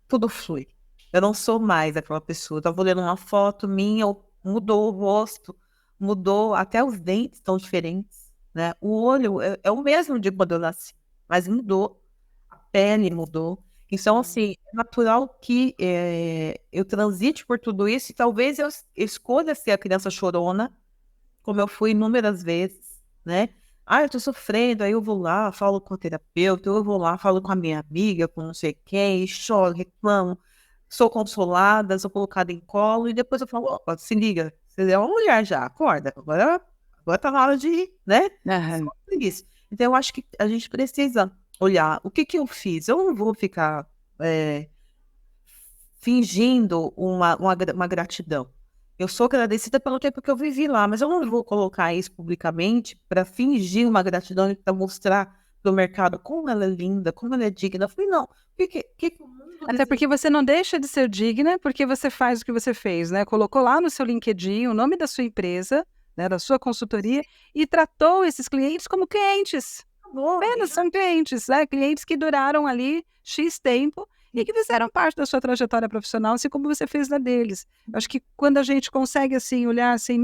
Speaker 2: Tudo flui. Eu não sou mais aquela pessoa. Eu tava olhando uma foto minha, mudou o rosto, mudou, até os dentes estão diferentes, né? O olho é o mesmo de quando eu nasci, mas mudou, pele mudou. Então, assim, é natural que eu transite por tudo isso e talvez eu escolha ser a criança chorona, como eu fui inúmeras vezes, né? Ah, eu tô sofrendo, aí eu vou lá, falo com o terapeuta, eu vou lá, falo com a minha amiga, com não sei quem, e choro, reclamo, sou consolada, sou colocada em colo, e depois eu falo, opa, se liga, você é uma mulher já, acorda, agora tá na hora de ir, né? Só
Speaker 1: Aham.
Speaker 2: isso. Então, eu acho que a gente precisa olhar o que que eu fiz. Eu não vou ficar fingindo uma gratidão. Eu sou agradecida pelo tempo que eu vivi lá, mas eu não vou colocar isso publicamente para fingir uma gratidão e para mostrar para o mercado como ela é linda, como ela é digna. Eu falei, não, o que o mundo
Speaker 1: Até
Speaker 2: deseja?
Speaker 1: porque você não deixa de ser digna porque você faz o que você fez, né? Colocou lá no seu LinkedIn o nome da sua empresa, né, da sua consultoria, e tratou esses clientes como clientes.
Speaker 2: Amor,
Speaker 1: Apenas são clientes, né? Clientes que duraram ali X tempo e que fizeram parte da sua trajetória profissional, assim como você fez na deles. Eu acho que quando a gente consegue assim olhar assim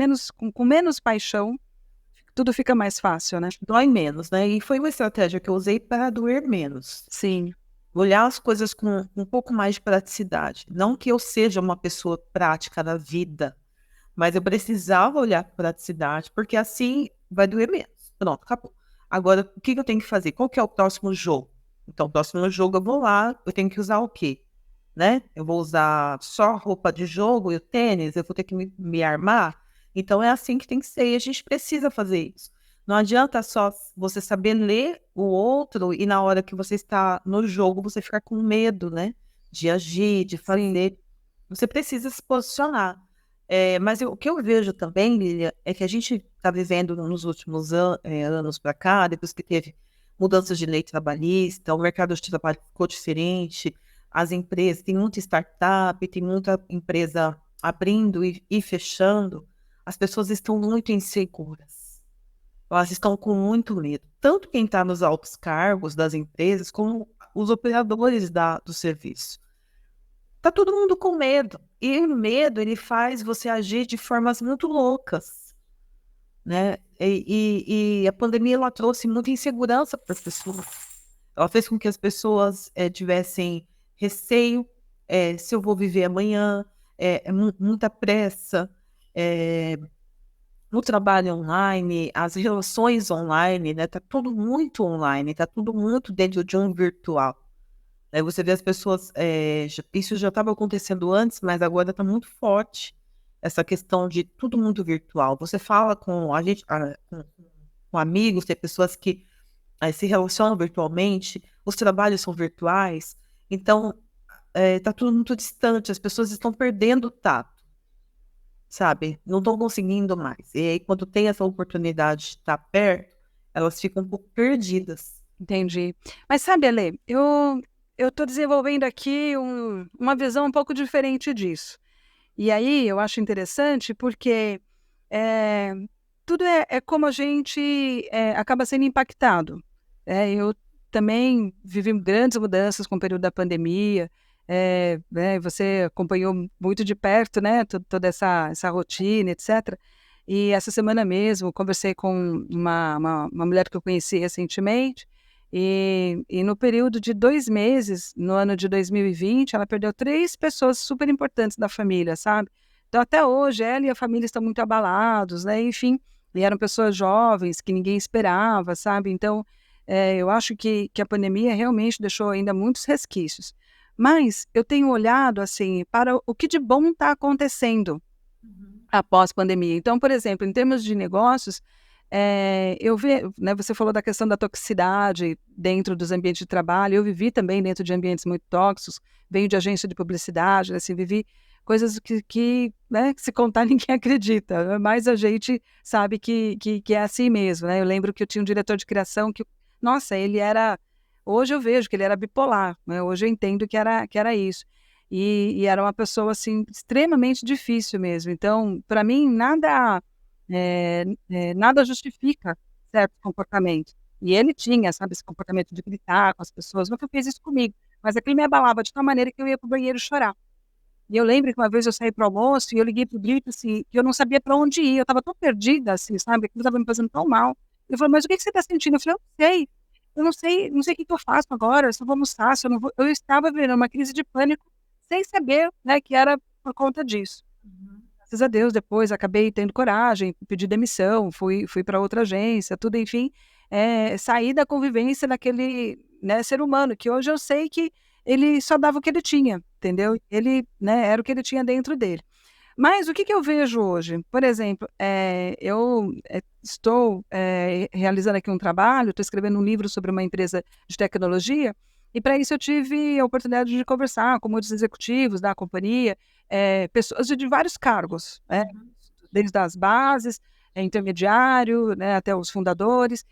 Speaker 1: com menos paixão, tudo fica mais fácil, né?
Speaker 2: dói menos, né? E foi uma estratégia que eu usei para doer menos.
Speaker 1: Sim,
Speaker 2: Olhar as coisas com um pouco mais de praticidade. Não que eu seja uma pessoa prática na vida, mas eu precisava olhar com praticidade, porque assim vai doer menos. Pronto, acabou. Agora, o que que eu tenho que fazer? Qual que é o próximo jogo? Então, o próximo jogo eu vou lá, eu tenho que usar o quê? Né? Eu vou usar só roupa de jogo e o tênis, eu vou ter que me armar. Então, é assim que tem que ser, e a gente precisa fazer isso. Não adianta só você saber ler o outro e na hora que você está no jogo, você ficar com medo, né? De agir, de
Speaker 1: sim.
Speaker 2: fazer. Você precisa se posicionar. Mas o que eu vejo também, Lilia, é que a gente está vivendo nos últimos anos para cá, depois que teve mudanças de lei trabalhista, o mercado de trabalho ficou diferente, as empresas, tem muita startup, tem muita empresa abrindo e fechando, as pessoas estão muito inseguras. Elas estão com muito medo. Tanto quem está nos altos cargos das empresas, como os operadores do serviço. Tá todo mundo com medo. E o medo, ele faz você agir de formas muito loucas, né? E a pandemia, ela trouxe muita insegurança para as pessoas. Ela fez com que as pessoas tivessem receio, se eu vou viver amanhã, muita pressa, no trabalho online, as relações online, né? Tá tudo muito online, tá tudo muito dentro de um virtual. Aí você vê as pessoas, isso já estava acontecendo antes, mas agora está muito forte essa questão de tudo muito virtual. Você fala com a gente, com amigos, tem pessoas que se relacionam virtualmente, os trabalhos são virtuais, então está tudo muito distante, as pessoas estão perdendo o tato, sabe? Não estão conseguindo mais. E aí, quando tem essa oportunidade de estar perto, elas ficam um pouco perdidas.
Speaker 1: Entendi. Mas sabe, Ale, eu estou desenvolvendo aqui uma visão um pouco diferente disso. E aí eu acho interessante porque eh, tudo é como a gente acaba sendo impactado. Eu também vivi grandes mudanças com o período da pandemia. Você acompanhou muito de perto, né, toda essa rotina, etc. E essa semana mesmo conversei com uma mulher que eu conheci recentemente. E no período de 2 meses, no ano de 2020, ela perdeu 3 pessoas super importantes da família, sabe? Então, até hoje, ela e a família estão muito abalados, né? Enfim, e eram pessoas jovens que ninguém esperava, sabe? Então, eu acho que a pandemia realmente deixou ainda muitos resquícios. Mas eu tenho olhado, assim, para o que de bom está acontecendo após pandemia. Então, por exemplo, em termos de negócios, eu vejo, né, você falou da questão da toxicidade dentro dos ambientes de trabalho. Eu vivi também dentro de ambientes muito tóxicos, venho de agência de publicidade, assim, vivi coisas né, que se contar ninguém acredita, mas a gente sabe que é assim mesmo, né? Eu lembro que eu tinha um diretor de criação que, nossa, ele era, hoje eu vejo que ele era bipolar, né? Hoje eu entendo que era isso. E era uma pessoa, assim, extremamente difícil mesmo. Então, para mim, nada justifica certos comportamentos. E ele tinha, sabe, esse comportamento de gritar com as pessoas. Nunca fez isso comigo, mas aquilo me abalava de tal maneira que eu ia para o banheiro chorar. E eu lembro que uma vez eu saí para o almoço e eu liguei para o Brito, assim, que eu não sabia para onde ir. Eu estava tão perdida, assim, sabe? Aquilo estava me fazendo tão mal. Ele falou, mas o que que você está sentindo? Eu falei, eu não sei. Eu não sei o que que eu faço agora, se eu vou almoçar, se eu não vou. Eu estava vivendo uma crise de pânico sem saber, né, que era por conta disso. Graças a Deus, depois acabei tendo coragem, pedi demissão, fui para outra agência, tudo, enfim, saí da convivência daquele, né, ser humano, que hoje eu sei que ele só dava o que ele tinha, entendeu? Ele, né, era o que ele tinha dentro dele. Mas o que que eu vejo hoje? Por exemplo, eu estou realizando aqui um trabalho, estou escrevendo um livro sobre uma empresa de tecnologia, e para isso eu tive a oportunidade de conversar com muitos executivos da companhia, pessoas de vários cargos, né, desde as bases, intermediário, né, até os fundadores,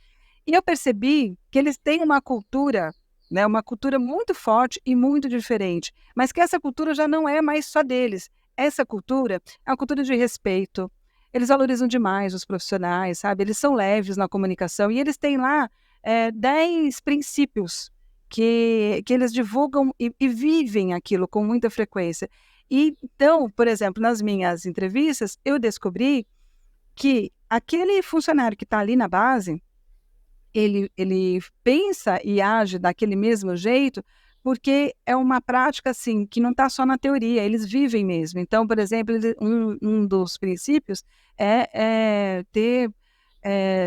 Speaker 1: e eu percebi que eles têm uma cultura, né, uma cultura muito forte e muito diferente, mas que essa cultura já não é mais só deles. Essa cultura é uma cultura de respeito. Eles valorizam demais os profissionais, sabe? Eles são leves na comunicação e eles têm lá 10 princípios que eles divulgam e vivem aquilo com muita frequência. E então, por exemplo, nas minhas entrevistas, eu descobri que aquele funcionário que está ali na base, ele pensa e age daquele mesmo jeito, porque é uma prática, assim, que não está só na teoria, eles vivem mesmo. Então, por exemplo, um dos princípios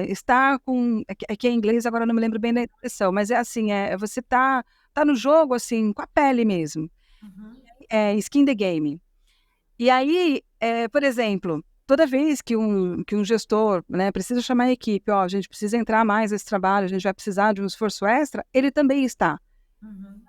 Speaker 1: estar com, que é em inglês, agora eu não me lembro bem da expressão, mas é assim, você tá no jogo, assim, com a pele mesmo, skin the game. E aí, por exemplo, toda vez que um gestor, né, precisa chamar a equipe, ó, a gente precisa entrar mais nesse trabalho, a gente vai precisar de um esforço extra, ele também está.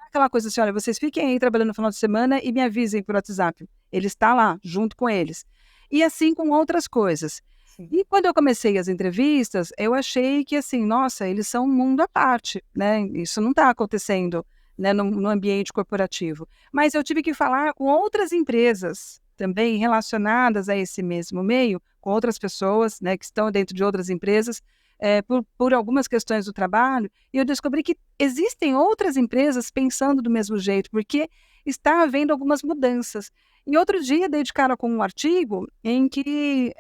Speaker 1: Aquela coisa assim, olha, vocês fiquem aí trabalhando no final de semana e me avisem por WhatsApp. Ele está lá, junto com eles. E assim com outras coisas.
Speaker 2: Sim.
Speaker 1: E quando eu comecei as entrevistas, eu achei que, assim, nossa, eles são um mundo à parte, né? Isso não está acontecendo, né, no ambiente corporativo. Mas eu tive que falar com outras empresas também relacionadas a esse mesmo meio, com outras pessoas, né, que estão dentro de outras empresas, por algumas questões do trabalho, e eu descobri que existem outras empresas pensando do mesmo jeito, porque está havendo algumas mudanças. E outro dia dei de cara com um artigo em que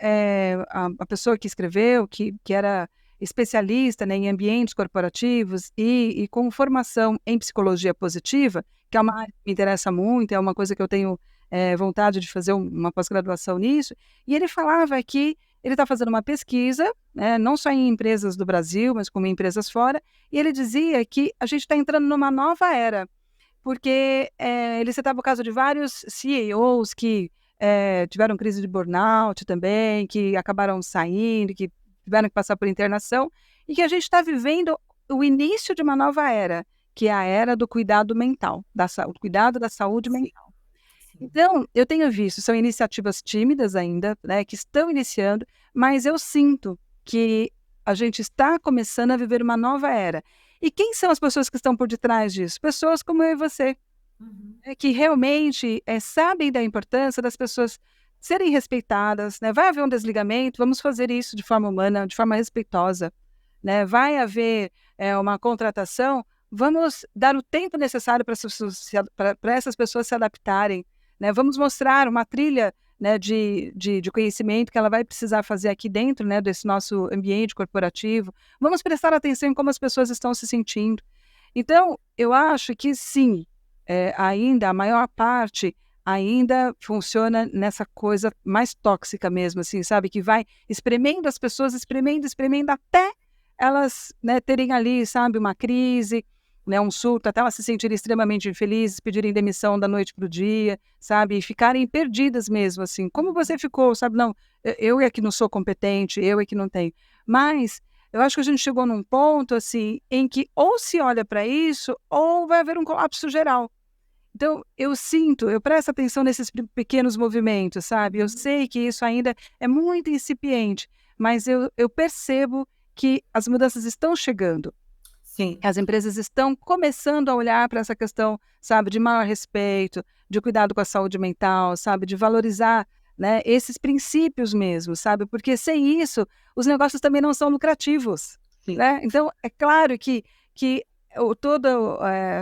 Speaker 1: a pessoa que escreveu, que era especialista, né, em ambientes corporativos e com formação em psicologia positiva, que é uma área que me interessa muito, é uma coisa que eu tenho vontade de fazer uma pós-graduação nisso, e ele falava que ele está fazendo uma pesquisa, né, não só em empresas do Brasil, mas como em empresas fora, e ele dizia que a gente está entrando numa nova era, porque ele citava o caso de vários CEOs que tiveram crise de burnout também, que acabaram saindo, que tiveram que passar por internação, e que a gente está vivendo o início de uma nova era, que é a era do cuidado mental, o cuidado da saúde mental. Então, eu tenho visto, são iniciativas tímidas ainda, né, que estão iniciando, mas eu sinto que a gente está começando a viver uma nova era. E quem são as pessoas que estão por detrás disso? Pessoas como eu e você, que realmente sabem da importância das pessoas serem respeitadas, né? Vai haver um desligamento, vamos fazer isso de forma humana, de forma respeitosa, né? Vai haver uma contratação, vamos dar o tempo necessário para essas pessoas se adaptarem, né? Vamos mostrar uma trilha, né, de conhecimento que ela vai precisar fazer aqui dentro, né, desse nosso ambiente corporativo. Vamos prestar atenção em como as pessoas estão se sentindo. Então, eu acho que sim, ainda a maior parte ainda funciona nessa coisa mais tóxica mesmo, assim, sabe? Que vai espremendo as pessoas, espremendo, espremendo, até elas, né, terem ali, sabe, uma crise, né, um surto, até elas se sentirem extremamente infelizes, pedirem demissão da noite para o dia, sabe? E ficarem perdidas mesmo, assim. Como você ficou, sabe? Não, eu é que não sou competente, eu é que não tenho. Mas eu acho que a gente chegou num ponto, assim, em que ou se olha para isso, ou vai haver um colapso geral. Então, eu presto atenção nesses pequenos movimentos, sabe? Eu sei que isso ainda é muito incipiente, mas eu percebo que as mudanças estão chegando.
Speaker 2: Sim.
Speaker 1: As empresas estão começando a olhar para essa questão, sabe, de maior respeito, de cuidado com a saúde mental, sabe, de valorizar, né, esses princípios mesmo, sabe? Porque sem isso, os negócios também não são lucrativos,
Speaker 2: Sim.
Speaker 1: né? Então, é claro que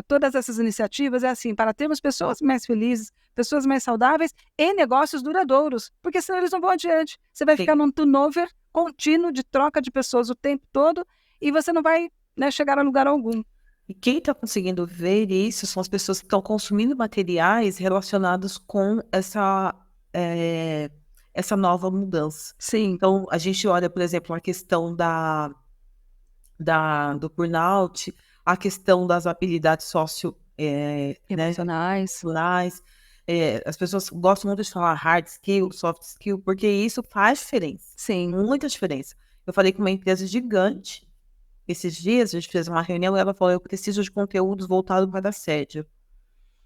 Speaker 1: todas essas iniciativas é assim, para termos pessoas mais felizes, pessoas mais saudáveis e negócios duradouros, porque senão eles não vão adiante. Você vai ficar num turnover contínuo de troca de pessoas o tempo todo e você não vai, né, chegar a lugar algum.
Speaker 2: E quem está conseguindo ver isso são as pessoas que estão consumindo materiais relacionados com essa nova mudança.
Speaker 1: Sim.
Speaker 2: Então, a gente olha, por exemplo, a questão do burnout, a questão das habilidades
Speaker 1: Emocionais.
Speaker 2: As pessoas gostam muito de falar hard skill, soft skill, porque isso faz diferença.
Speaker 1: Sim.
Speaker 2: Muita diferença. Eu falei com uma empresa gigante esses dias, a gente fez uma reunião e ela falou: eu preciso de conteúdos voltados para assédio.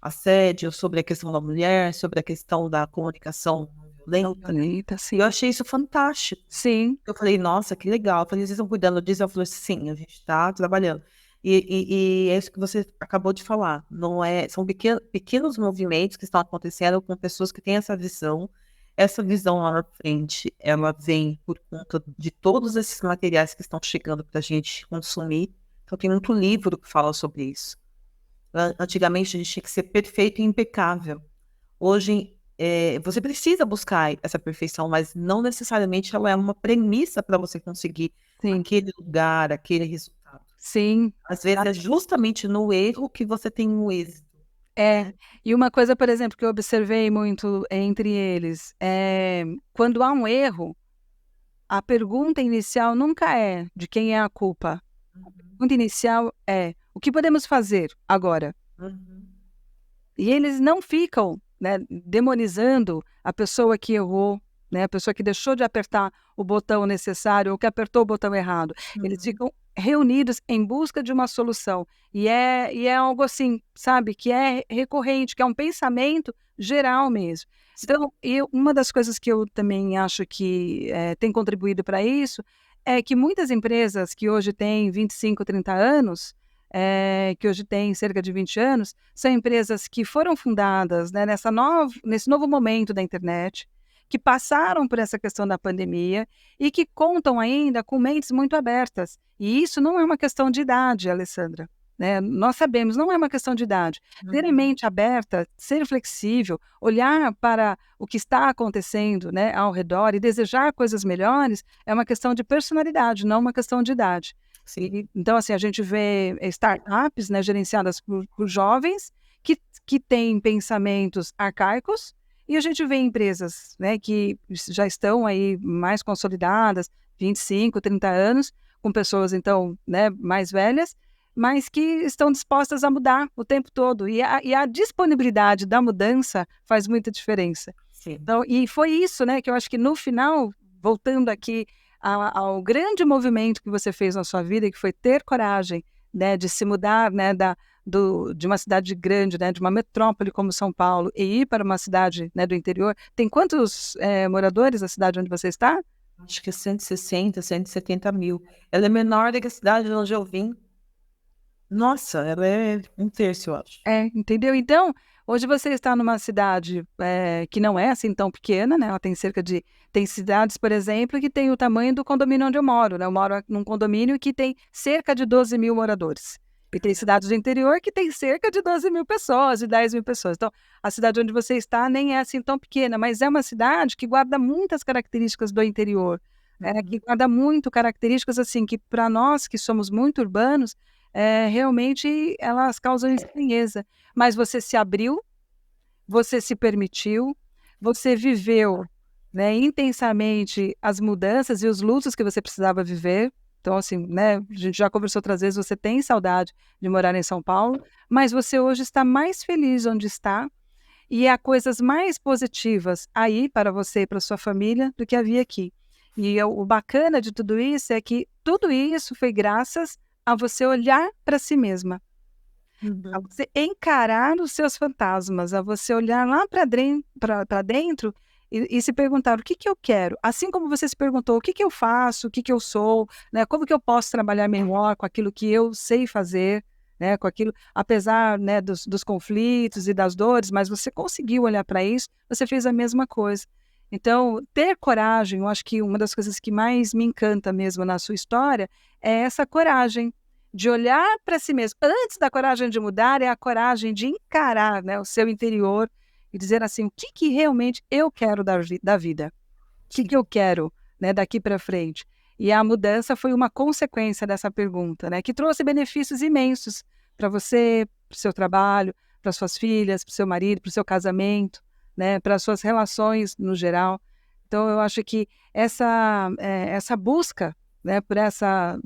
Speaker 2: Assédio sobre a questão da mulher, sobre a questão da comunicação não violenta.
Speaker 1: Sim.
Speaker 2: Eu achei isso fantástico.
Speaker 1: Sim.
Speaker 2: Eu falei, nossa, que legal. Eu falei, vocês estão cuidando disso? Ela falou, sim, a gente está trabalhando. E é isso que você acabou de falar. Não é, são pequenos movimentos que estão acontecendo com pessoas que têm essa visão. Essa visão lá na frente, ela vem por conta de todos esses materiais que estão chegando para a gente consumir. Então, tem muito livro que fala sobre isso. Antigamente, a gente tinha que ser perfeito e impecável. Hoje, você precisa buscar essa perfeição, mas não necessariamente ela é uma premissa para você conseguir aquele lugar, aquele resultado.
Speaker 1: Sim.
Speaker 2: Às vezes é justamente no erro que você tem um êxito.
Speaker 1: E uma coisa, por exemplo, que eu observei muito entre eles, quando há um erro, a pergunta inicial nunca é de quem é a culpa. A pergunta inicial é: o que podemos fazer agora? E eles não ficam, né, demonizando a pessoa que errou, né, a pessoa que deixou de apertar o botão necessário ou que apertou o botão errado. Eles ficam reunidos em busca de uma solução. E é algo assim, sabe, que é recorrente, que é um pensamento geral mesmo. Então, uma das coisas que eu também acho que tem contribuído para isso é que muitas empresas que hoje têm 25, 30 anos, que hoje têm cerca de 20 anos, são empresas que foram fundadas, né, nesse novo momento da internet, que passaram por essa questão da pandemia e que contam ainda com mentes muito abertas. E isso não é uma questão de idade, Alessandra, né? Nós sabemos, não é uma questão de idade. Ter a mente aberta, ser flexível, olhar para o que está acontecendo, né, ao redor e desejar coisas melhores é uma questão de personalidade, não uma questão de idade. Então, assim, a gente vê startups, né, gerenciadas por jovens que têm pensamentos arcaicos E a gente vê empresas, né, que já estão aí mais consolidadas, 25, 30 anos, com pessoas, então, né, mais velhas, mas que estão dispostas a mudar o tempo todo. E a disponibilidade da mudança faz muita diferença.
Speaker 2: Sim.
Speaker 1: Então, e foi isso, né, que eu acho que no final, voltando aqui ao grande movimento que você fez na sua vida, que foi ter coragem, né, de se mudar, né, de uma cidade grande, né, de uma metrópole como São Paulo, e ir para uma cidade, né, do interior. Tem quantos moradores a cidade onde você está?
Speaker 2: Acho que é 160, 170 mil. Ela é menor do que a cidade de onde eu vim. Nossa, ela é um terço, eu acho.
Speaker 1: Entendeu? Então, hoje você está numa cidade que não é assim tão pequena, né? Ela tem tem cidades, por exemplo, que tem o tamanho do condomínio onde eu moro, né? Eu moro num condomínio que tem cerca de 12 mil moradores. E tem cidades do interior que tem cerca de 12 mil pessoas, de 10 mil pessoas. Então, a cidade onde você está nem é assim tão pequena, mas é uma cidade que guarda muitas características do interior, que guarda muito características assim que para nós que somos muito urbanos, realmente elas causam estranheza. Mas você se abriu, você se permitiu, você viveu, né, intensamente as mudanças e os lutos que você precisava viver. Então, assim, né, a gente já conversou outras vezes, você tem saudade de morar em São Paulo, mas você hoje está mais feliz onde está e há coisas mais positivas aí para você e para sua família do que havia aqui. E o bacana de tudo isso é que tudo isso foi graças a você olhar para si mesma, a
Speaker 2: Uhum.
Speaker 1: você encarar os seus fantasmas, a você olhar lá para dentro e se perguntar o que que eu quero. Assim como você se perguntou o que que eu faço, o que que eu sou, né? Como que eu posso trabalhar melhor com aquilo que eu sei fazer, né? Com aquilo, apesar, né, dos conflitos e das dores, mas você conseguiu olhar para isso, você fez a mesma coisa. Então, ter coragem, eu acho que uma das coisas que mais me encanta mesmo na sua história é essa coragem de olhar para si mesmo. Antes da coragem de mudar, é a coragem de encarar, né, o seu interior e dizer assim: o que que realmente eu quero da vida? O que que eu quero, né, daqui para frente? E a mudança foi uma consequência dessa pergunta, né, que trouxe benefícios imensos para você, para o seu trabalho, para suas filhas, para o seu marido, para o seu casamento, né, para as suas relações no geral. Então, eu acho que essa busca, né, por essa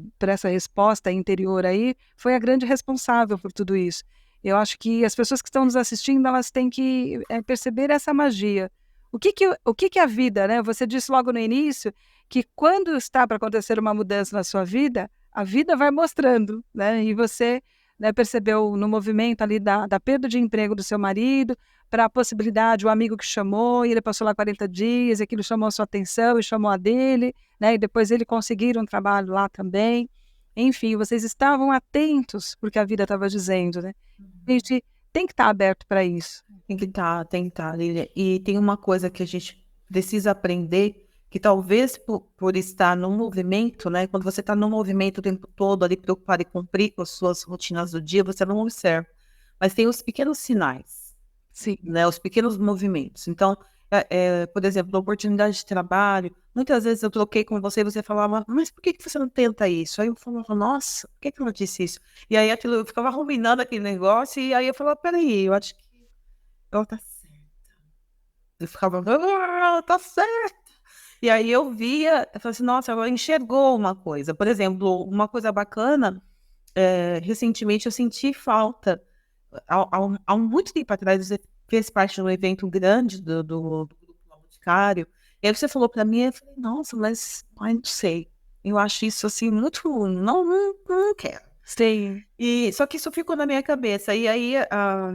Speaker 1: resposta interior aí, foi a grande responsável por tudo isso. Eu acho que as pessoas que estão nos assistindo, elas têm que perceber essa magia. O que que é a vida, né? Você disse logo no início que quando está para acontecer uma mudança na sua vida, a vida vai mostrando, né? E você, né, percebeu no movimento ali da perda de emprego do seu marido, para a possibilidade, o amigo que chamou, e ele passou lá 40 dias, e aquilo chamou a sua atenção e chamou a dele, né? E depois ele conseguiram um trabalho lá também. Enfim, vocês estavam atentos porque a vida estava dizendo, né? A gente tem que estar aberto para isso.
Speaker 2: Tem que estar, Lília. E tem uma coisa que a gente precisa aprender, que talvez por estar no movimento, né? Quando você está no movimento o tempo todo, ali preocupado em cumprir com as suas rotinas do dia, você não observa. Mas tem os pequenos sinais,
Speaker 1: Sim,
Speaker 2: né? Os pequenos movimentos. Então, por exemplo, a oportunidade de trabalho, muitas vezes eu troquei com você e você falava, mas por que que você não tenta isso? Aí eu falava, nossa, por que que eu não disse isso? E aí aquilo, eu ficava ruminando aquele negócio, e aí eu falava, peraí, eu acho que ela tá certa. Eu ficava, tá certo. E aí eu via, eu falei assim, nossa, ela enxergou uma coisa. Por exemplo, uma coisa bacana, recentemente eu senti falta, há muito tempo atrás, você fez parte de um evento grande do Grupo Boticário, e aí você falou para mim, eu falei, nossa, mas, ai, não sei, eu acho isso assim, muito, não quero.
Speaker 1: sim,
Speaker 2: E só que isso ficou na minha cabeça. E aí,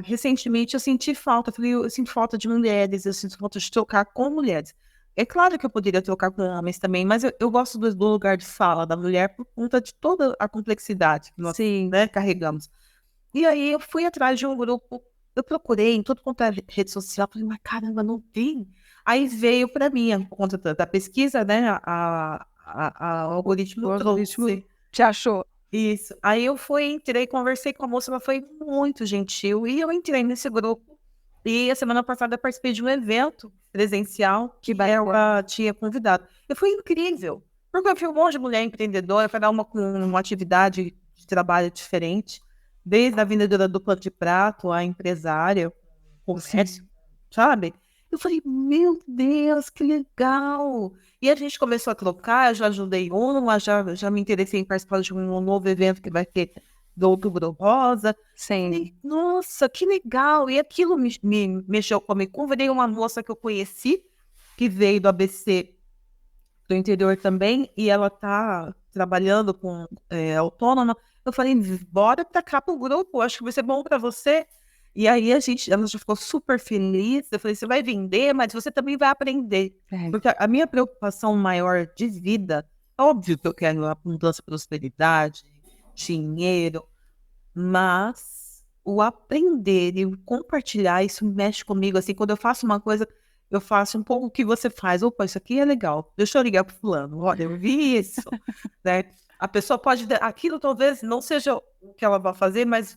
Speaker 2: recentemente, eu senti falta. Eu falei, eu sinto falta de mulheres, eu sinto falta de trocar com mulheres. É claro que eu poderia trocar com homens também, mas eu gosto do lugar de fala da mulher por conta de toda a complexidade que nós,
Speaker 1: sim.
Speaker 2: né, carregamos. E aí eu fui atrás de um grupo, eu procurei em tudo quanto é rede social, falei, mas caramba, não tem. Aí veio para mim, por conta da pesquisa, né, o
Speaker 1: O
Speaker 2: algoritmo
Speaker 1: algoritmo
Speaker 2: trouxe.
Speaker 1: te achou.
Speaker 2: Isso. Aí eu entrei, conversei com a moça, ela foi muito gentil, e eu entrei nesse grupo. E a semana passada eu participei de um evento presencial
Speaker 1: Que
Speaker 2: que
Speaker 1: bacana.
Speaker 2: ela tinha convidado. E foi incrível, porque eu vi um monte de mulher empreendedora, cada uma com uma atividade de trabalho diferente, desde a vendedora do pano de prato, a empresária,
Speaker 1: Sim.
Speaker 2: comércio, sabe? Eu falei, meu Deus, que legal! E a gente começou a trocar, eu já ajudei uma, já me interessei em participar de um novo evento que vai ter do Outubro Rosa.
Speaker 1: Sim,
Speaker 2: Falei, nossa, que legal! E aquilo me mexeu comigo. Convidei uma moça que eu conheci, que veio do ABC do interior também, e ela tá trabalhando com autônoma. Eu falei, bora pra cá pro grupo, acho que vai ser bom para você. E aí ela já ficou super feliz. Eu falei, você vai vender, mas você também vai aprender.
Speaker 1: é,
Speaker 2: Porque a minha preocupação maior de vida, óbvio que eu quero abundância, prosperidade, dinheiro, mas o aprender e o compartilhar, isso mexe comigo. Assim, quando eu faço uma coisa, eu faço um pouco o que você faz. Opa, isso aqui é legal. Deixa eu ligar pro fulano. Olha, eu vi isso, né? A pessoa pode... Aquilo talvez não seja o que ela vai fazer, mas,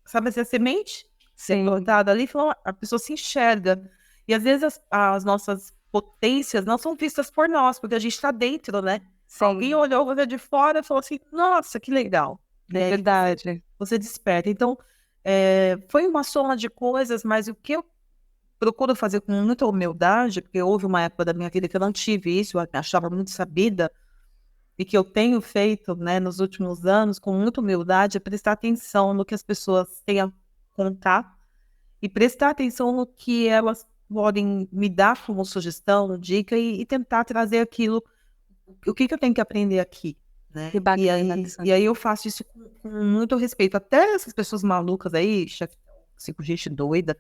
Speaker 2: sabe, essa semente que é
Speaker 1: sim,
Speaker 2: plantada ali, a pessoa se enxerga. E às vezes as nossas potências não são vistas por nós, porque a gente está dentro, né? Alguém
Speaker 1: sim,
Speaker 2: olhou você de fora e falou assim, nossa, que legal.
Speaker 1: é
Speaker 2: Né? E
Speaker 1: verdade.
Speaker 2: você desperta. Então, foi uma soma de coisas, mas o que eu procuro fazer com muita humildade, porque houve uma época da minha vida que eu não tive isso, eu me achava muito sabida, e que eu tenho feito, né, nos últimos anos, com muita humildade, é prestar atenção no que as pessoas têm a contar e prestar atenção no que elas podem me dar como sugestão, dica, e tentar trazer aquilo, o que eu tenho que aprender aqui, né?
Speaker 1: Que
Speaker 2: E
Speaker 1: bacana.
Speaker 2: aí, e aí eu faço isso com muito respeito. Até essas pessoas malucas aí, com gente doida,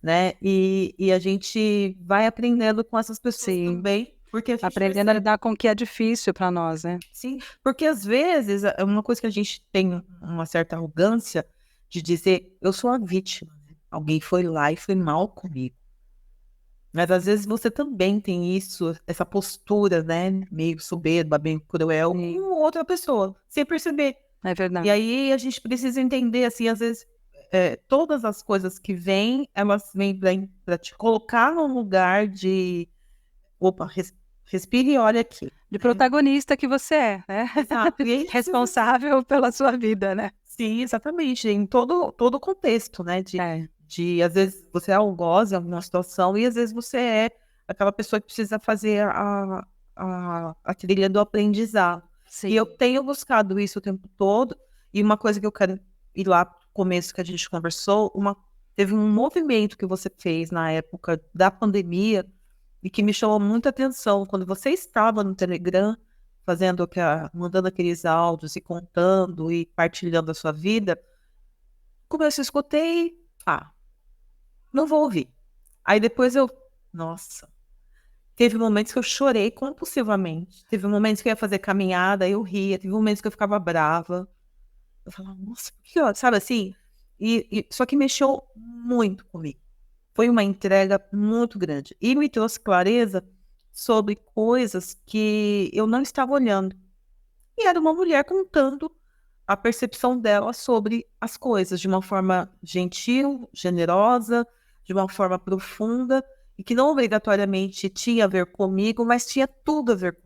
Speaker 2: né? E a gente vai aprendendo com essas pessoas
Speaker 1: Sim,
Speaker 2: também, porque a gente
Speaker 1: aprendendo a
Speaker 2: percebe.
Speaker 1: lidar com o que é difícil para nós, né?
Speaker 2: Sim, porque às vezes é uma coisa que a gente tem uma certa arrogância de dizer, eu sou a vítima, né? Alguém foi lá e foi mal comigo. Mas às vezes você também tem isso, essa postura, né? Meio soberba, meio cruel com
Speaker 1: Sim,
Speaker 2: outra pessoa, sem perceber.
Speaker 1: é
Speaker 2: E
Speaker 1: verdade.
Speaker 2: aí a gente precisa entender, assim, às vezes, todas as coisas que vêm, elas vêm para te colocar num lugar de, opa, respire e olha aqui.
Speaker 1: De protagonista que você é, né?
Speaker 2: Exato. E aí, se você...
Speaker 1: Responsável pela sua vida, né?
Speaker 2: Sim, exatamente, em todo o contexto, né?
Speaker 1: É,
Speaker 2: Às vezes, você é algoz em alguma situação e às vezes você é aquela pessoa que precisa fazer a trilha do aprendizado. E eu
Speaker 1: sim,
Speaker 2: tenho buscado isso o tempo todo, e uma coisa que eu quero ir lá pro começo que a gente conversou, teve um movimento que você fez na época da pandemia e que me chamou muita atenção. Quando você estava no Telegram, mandando aqueles áudios e contando e partilhando a sua vida, começo eu escutei, não vou ouvir. Aí depois nossa, teve momentos que eu chorei compulsivamente, teve momentos que eu ia fazer caminhada, eu ria, teve momentos que eu ficava brava, eu falava, nossa, que ó, sabe assim? Só que mexeu muito comigo. Foi uma entrega muito grande e me trouxe clareza sobre coisas que eu não estava olhando. E era uma mulher contando a percepção dela sobre as coisas de uma forma gentil, generosa, de uma forma profunda, e que não obrigatoriamente tinha a ver comigo, mas tinha tudo a ver comigo.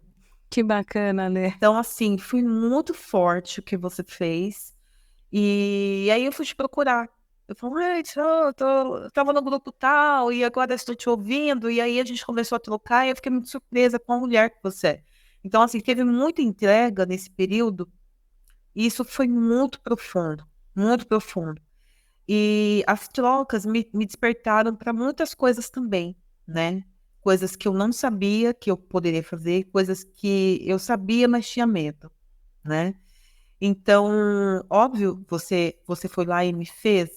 Speaker 1: que bacana, né?
Speaker 2: Então, assim, foi muito forte o que você fez. E aí eu fui te procurar. Eu falei, eu tava no grupo tal, e agora estou te ouvindo. E aí a gente começou a trocar, e eu fiquei muito surpresa com a mulher que você é. Então, assim, teve muita entrega nesse período, e isso foi muito profundo, muito profundo. E as trocas me despertaram para muitas coisas também, né? Coisas que eu não sabia que eu poderia fazer, coisas que eu sabia, mas tinha medo, né? Então, óbvio, você foi lá e me fez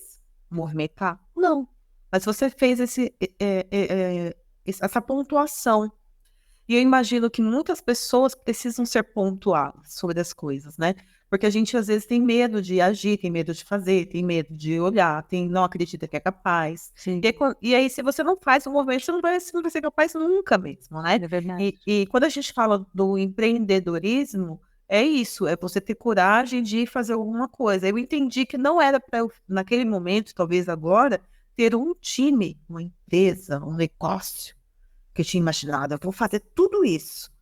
Speaker 2: movimentar? Não. Mas você fez essa pontuação. E eu imagino que muitas pessoas precisam ser pontuadas sobre as coisas, né? Porque a gente às vezes tem medo de agir, tem medo de fazer, tem medo de olhar, não acredita que é capaz.
Speaker 1: Sim,
Speaker 2: E aí, se você não faz o movimento, você não vai ser capaz nunca mesmo, né?
Speaker 1: é verdade.
Speaker 2: E quando a gente fala do empreendedorismo, é isso, é você ter coragem de fazer alguma coisa. Eu entendi que não era para eu, naquele momento, talvez agora, ter um time, uma empresa, um negócio que eu tinha imaginado. Eu vou fazer tudo isso.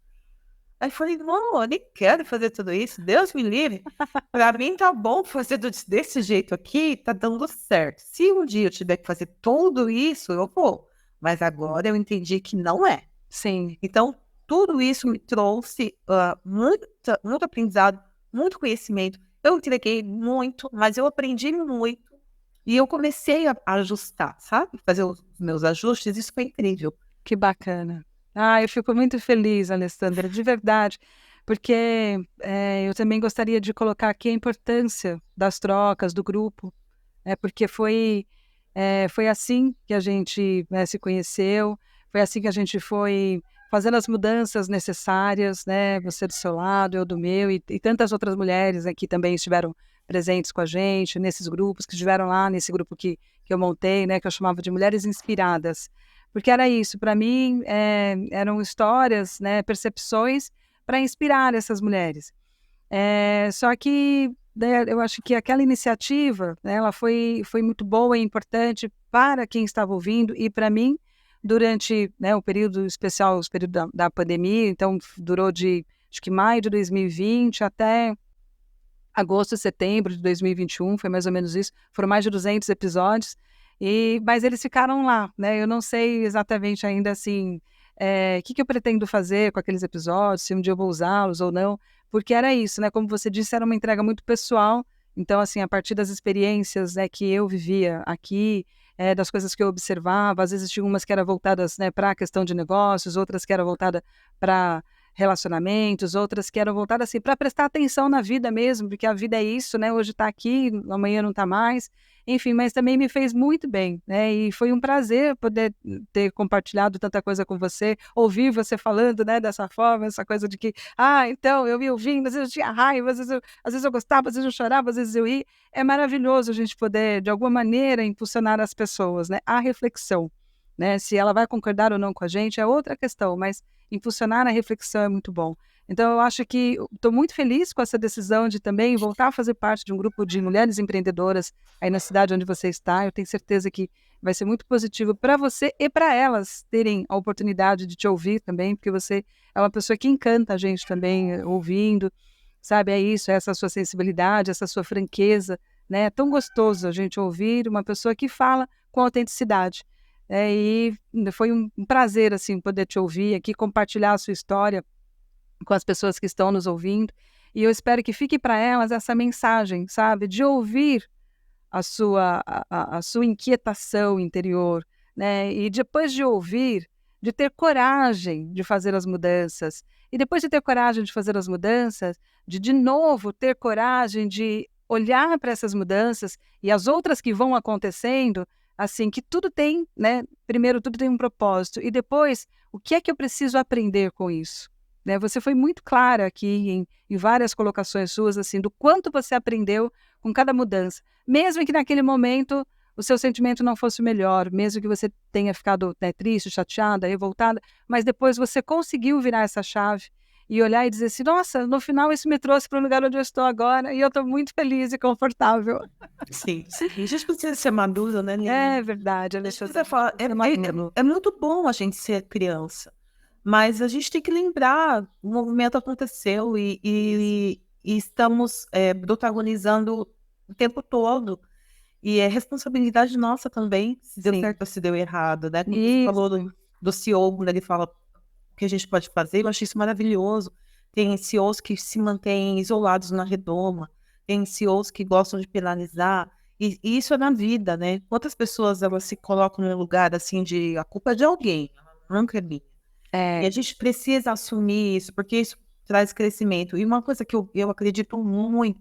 Speaker 2: Aí eu falei, não, eu nem quero fazer tudo isso. Deus me livre. Para mim tá bom fazer desse jeito aqui, tá dando certo. Se um dia eu tiver que fazer tudo isso, eu vou. mas agora eu entendi que não é.
Speaker 1: Sim.
Speaker 2: Então, tudo isso me trouxe muito aprendizado, muito conhecimento. Eu entreguei muito, mas eu aprendi muito. E eu comecei a ajustar, sabe? Fazer os meus ajustes, isso foi incrível.
Speaker 1: Que bacana. Ah, eu fico muito feliz, Alessandra, de verdade, porque eu também gostaria de colocar aqui a importância das trocas, do grupo, porque foi assim que a gente se conheceu, foi assim que a gente foi fazendo as mudanças necessárias, né? Você do seu lado, eu do meu, e tantas outras mulheres que também estiveram presentes com a gente, nesses grupos, que estiveram lá nesse grupo que eu montei, né? Que eu chamava de Mulheres Inspiradas. Porque era isso, para mim, eram histórias, né, percepções para inspirar essas mulheres. Só que né, eu acho que aquela iniciativa, né, ela foi muito boa e importante para quem estava ouvindo e para mim, durante né, o período especial, o período da pandemia, então durou de, acho que maio de 2020 até agosto, setembro de 2021, foi mais ou menos isso, foram mais de 200 episódios, mas eles ficaram lá, né, eu não sei exatamente ainda assim, o que eu pretendo fazer com aqueles episódios, se um dia eu vou usá-los ou não, porque era isso, né, como você disse, era uma entrega muito pessoal, então assim, a partir das experiências né, que eu vivia aqui, das coisas que eu observava, às vezes tinha umas que eram voltadas né, para a questão de negócios, outras que eram voltadas para relacionamentos, outras que eram voltadas assim para prestar atenção na vida mesmo, porque a vida é isso, né? Hoje está aqui, amanhã não está mais, enfim, mas também me fez muito bem, né? E foi um prazer poder ter compartilhado tanta coisa com você, ouvir você falando, né? Dessa forma, essa coisa de que, então eu ia ouvindo, às vezes eu tinha raiva, às vezes eu gostava, às vezes eu chorava, às vezes eu ia. É maravilhoso a gente poder, de alguma maneira, impulsionar as pessoas, né? A reflexão, né? Se ela vai concordar ou não com a gente é outra questão, mas impulsionar a reflexão é muito bom. Então, eu acho que estou muito feliz com essa decisão de também voltar a fazer parte de um grupo de mulheres empreendedoras aí na cidade onde você está. Eu tenho certeza que vai ser muito positivo para você e para elas terem a oportunidade de te ouvir também, porque você é uma pessoa que encanta a gente também ouvindo, sabe? É isso, é essa sua sensibilidade, essa sua franqueza, né? É tão gostoso a gente ouvir uma pessoa que fala com autenticidade. E foi um prazer assim poder te ouvir aqui, compartilhar a sua história com as pessoas que estão nos ouvindo. E eu espero que fique para elas essa mensagem, sabe, de ouvir a sua inquietação interior, né? E depois de ouvir, de ter coragem de fazer as mudanças. E depois de ter coragem de fazer as mudanças, de novo ter coragem de olhar para essas mudanças e as outras que vão acontecendo, assim, que tudo tem, né? Primeiro, tudo tem um propósito. E depois, o que é que eu preciso aprender com isso? Né? Você foi muito clara aqui em várias colocações suas, assim, do quanto você aprendeu com cada mudança. Mesmo que naquele momento o seu sentimento não fosse o melhor, mesmo que você tenha ficado né, triste, chateada, revoltada, mas depois você conseguiu virar essa chave e olhar e dizer assim, nossa, no final isso me trouxe para o lugar onde eu estou agora e eu estou muito feliz e confortável.
Speaker 2: Sim, sim. A gente precisa ser maduro, né, Nina?
Speaker 1: É verdade,
Speaker 2: A gente
Speaker 1: Alexandre.
Speaker 2: precisa falar, é muito bom a gente ser criança, mas a gente tem que lembrar, o movimento aconteceu e estamos protagonizando o tempo todo. E é responsabilidade nossa também, se deu
Speaker 1: Sim.
Speaker 2: certo ou se deu errado, né? Como você falou do CEO, quando ele fala o que a gente pode fazer, eu achei isso maravilhoso. Tem CEOs que se mantêm isolados na redoma, tem CEOs que gostam de penalizar, e isso é na vida, né? Quantas pessoas elas se colocam num lugar assim de a culpa é de alguém, nunca é minha. E a gente precisa assumir isso, porque isso traz crescimento. E uma coisa que eu acredito muito,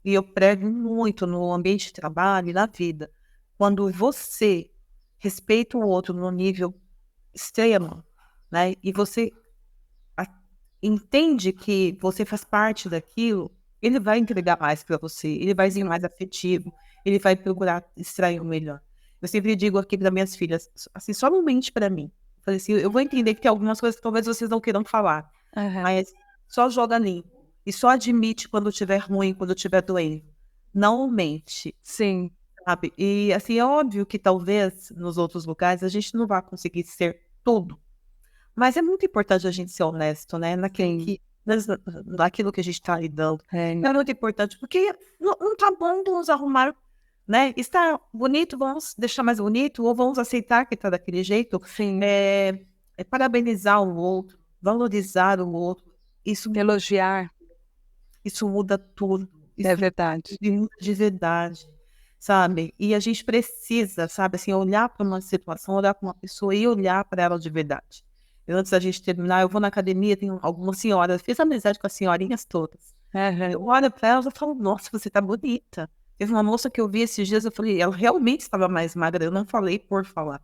Speaker 2: e eu prego muito no ambiente de trabalho e na vida, quando você respeita o outro no nível extremo, né? E você entende que você faz parte daquilo, ele vai entregar mais para você, ele vai ser mais afetivo, ele vai procurar extrair o melhor. Eu sempre digo aqui para minhas filhas, assim, só não mente para mim. Eu falei assim, eu vou entender que tem algumas coisas que talvez vocês não queiram falar, mas só joga limpo. E só admite quando estiver ruim, quando estiver doente. Não mente.
Speaker 1: Sim.
Speaker 2: Sabe? E assim, é óbvio que talvez nos outros lugares a gente não vai conseguir ser tudo. Mas é muito importante a gente ser honesto, né? Naquilo que a gente está lidando. É muito importante, porque não tá bom nos arrumar, né? Está bonito, vamos deixar mais bonito, ou vamos aceitar que está daquele jeito.
Speaker 1: Sim.
Speaker 2: Parabenizar o outro, valorizar o outro.
Speaker 1: Elogiar.
Speaker 2: Isso muda tudo.
Speaker 1: É verdade.
Speaker 2: Muda de verdade, sabe? E a gente precisa, sabe, assim, olhar para uma situação, olhar para uma pessoa e olhar para ela de verdade. Antes da gente terminar, eu vou na academia, tem algumas senhoras, fiz amizade com as senhorinhas todas. Eu olho para elas e falo, nossa, você tá bonita. Teve uma moça que eu vi esses dias, eu falei, ela realmente estava mais magra, eu não falei por falar.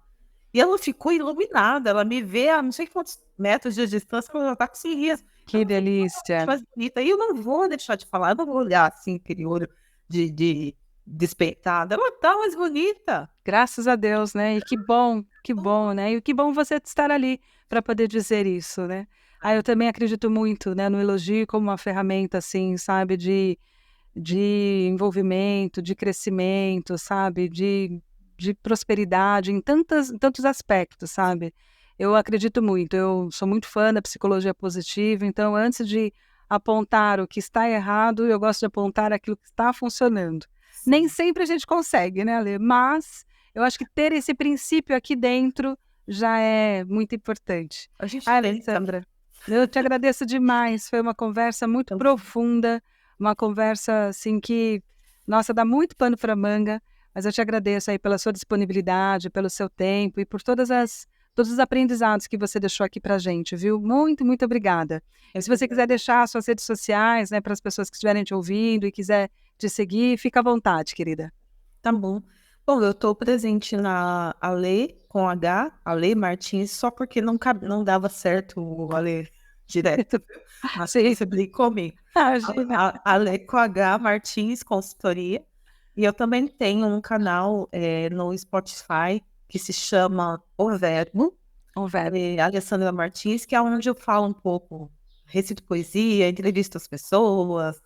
Speaker 2: E ela ficou iluminada, ela me vê a não sei quantos metros de distância, ela tá com sorriso.
Speaker 1: Que delícia.
Speaker 2: Mais bonita. E eu não vou deixar de falar, eu não vou olhar assim, aquele olho de despeitada. Ela tá mais bonita.
Speaker 1: Graças a Deus, né? E que bom, né? E que bom você estar ali para poder dizer isso, né? Eu também acredito muito, né, no elogio como uma ferramenta, assim, sabe, de envolvimento, de crescimento, sabe, de prosperidade em tantos aspectos, sabe? Eu acredito muito, eu sou muito fã da psicologia positiva, então antes de apontar o que está errado, eu gosto de apontar aquilo que está funcionando. Nem sempre a gente consegue, né, Ale? Mas eu acho que ter esse princípio aqui dentro já é muito importante.
Speaker 2: A gente
Speaker 1: Alessandra, eu te agradeço demais, foi uma conversa muito profunda, uma conversa assim que, nossa, dá muito pano para manga, mas eu te agradeço aí pela sua disponibilidade, pelo seu tempo e por todos os aprendizados que você deixou aqui para a gente, viu? Muito, muito obrigada. E se você quiser deixar suas redes sociais, né, para as pessoas que estiverem te ouvindo e quiser te seguir, fica à vontade, querida.
Speaker 2: Tá bom. Bom, eu estou presente na Ale, com H, Ale Martins, só porque não dava certo o Ale direto. Mas você brincou comigo. Ale com H, Martins, consultoria. E eu também tenho um canal no Spotify que se chama O Verbo. Alessandra Martins, que é onde eu falo um pouco, recito poesia, entrevisto as pessoas,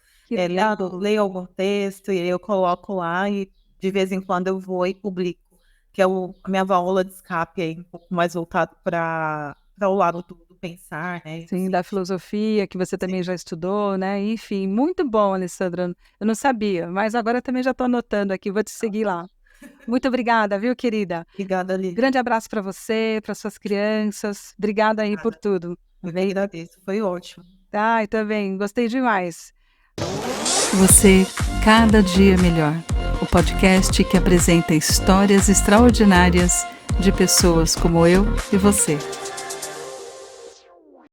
Speaker 2: leio algum texto e eu coloco lá e de vez em quando eu vou e publico, que é a minha válvula de escape aí, um pouco mais voltado para o lado do pensar, né?
Speaker 1: Sim, da filosofia, que você também já estudou, né? Enfim, muito bom, Alessandra. Eu não sabia, mas agora também já estou anotando aqui, vou te seguir lá. Muito obrigada, viu, querida?
Speaker 2: Obrigada, Lili.
Speaker 1: Grande abraço para você, para suas crianças. Obrigada aí por tudo.
Speaker 2: Eu agradeço, foi ótimo.
Speaker 1: E também, gostei demais. Você, cada dia melhor. O podcast que apresenta histórias extraordinárias de pessoas como eu e você.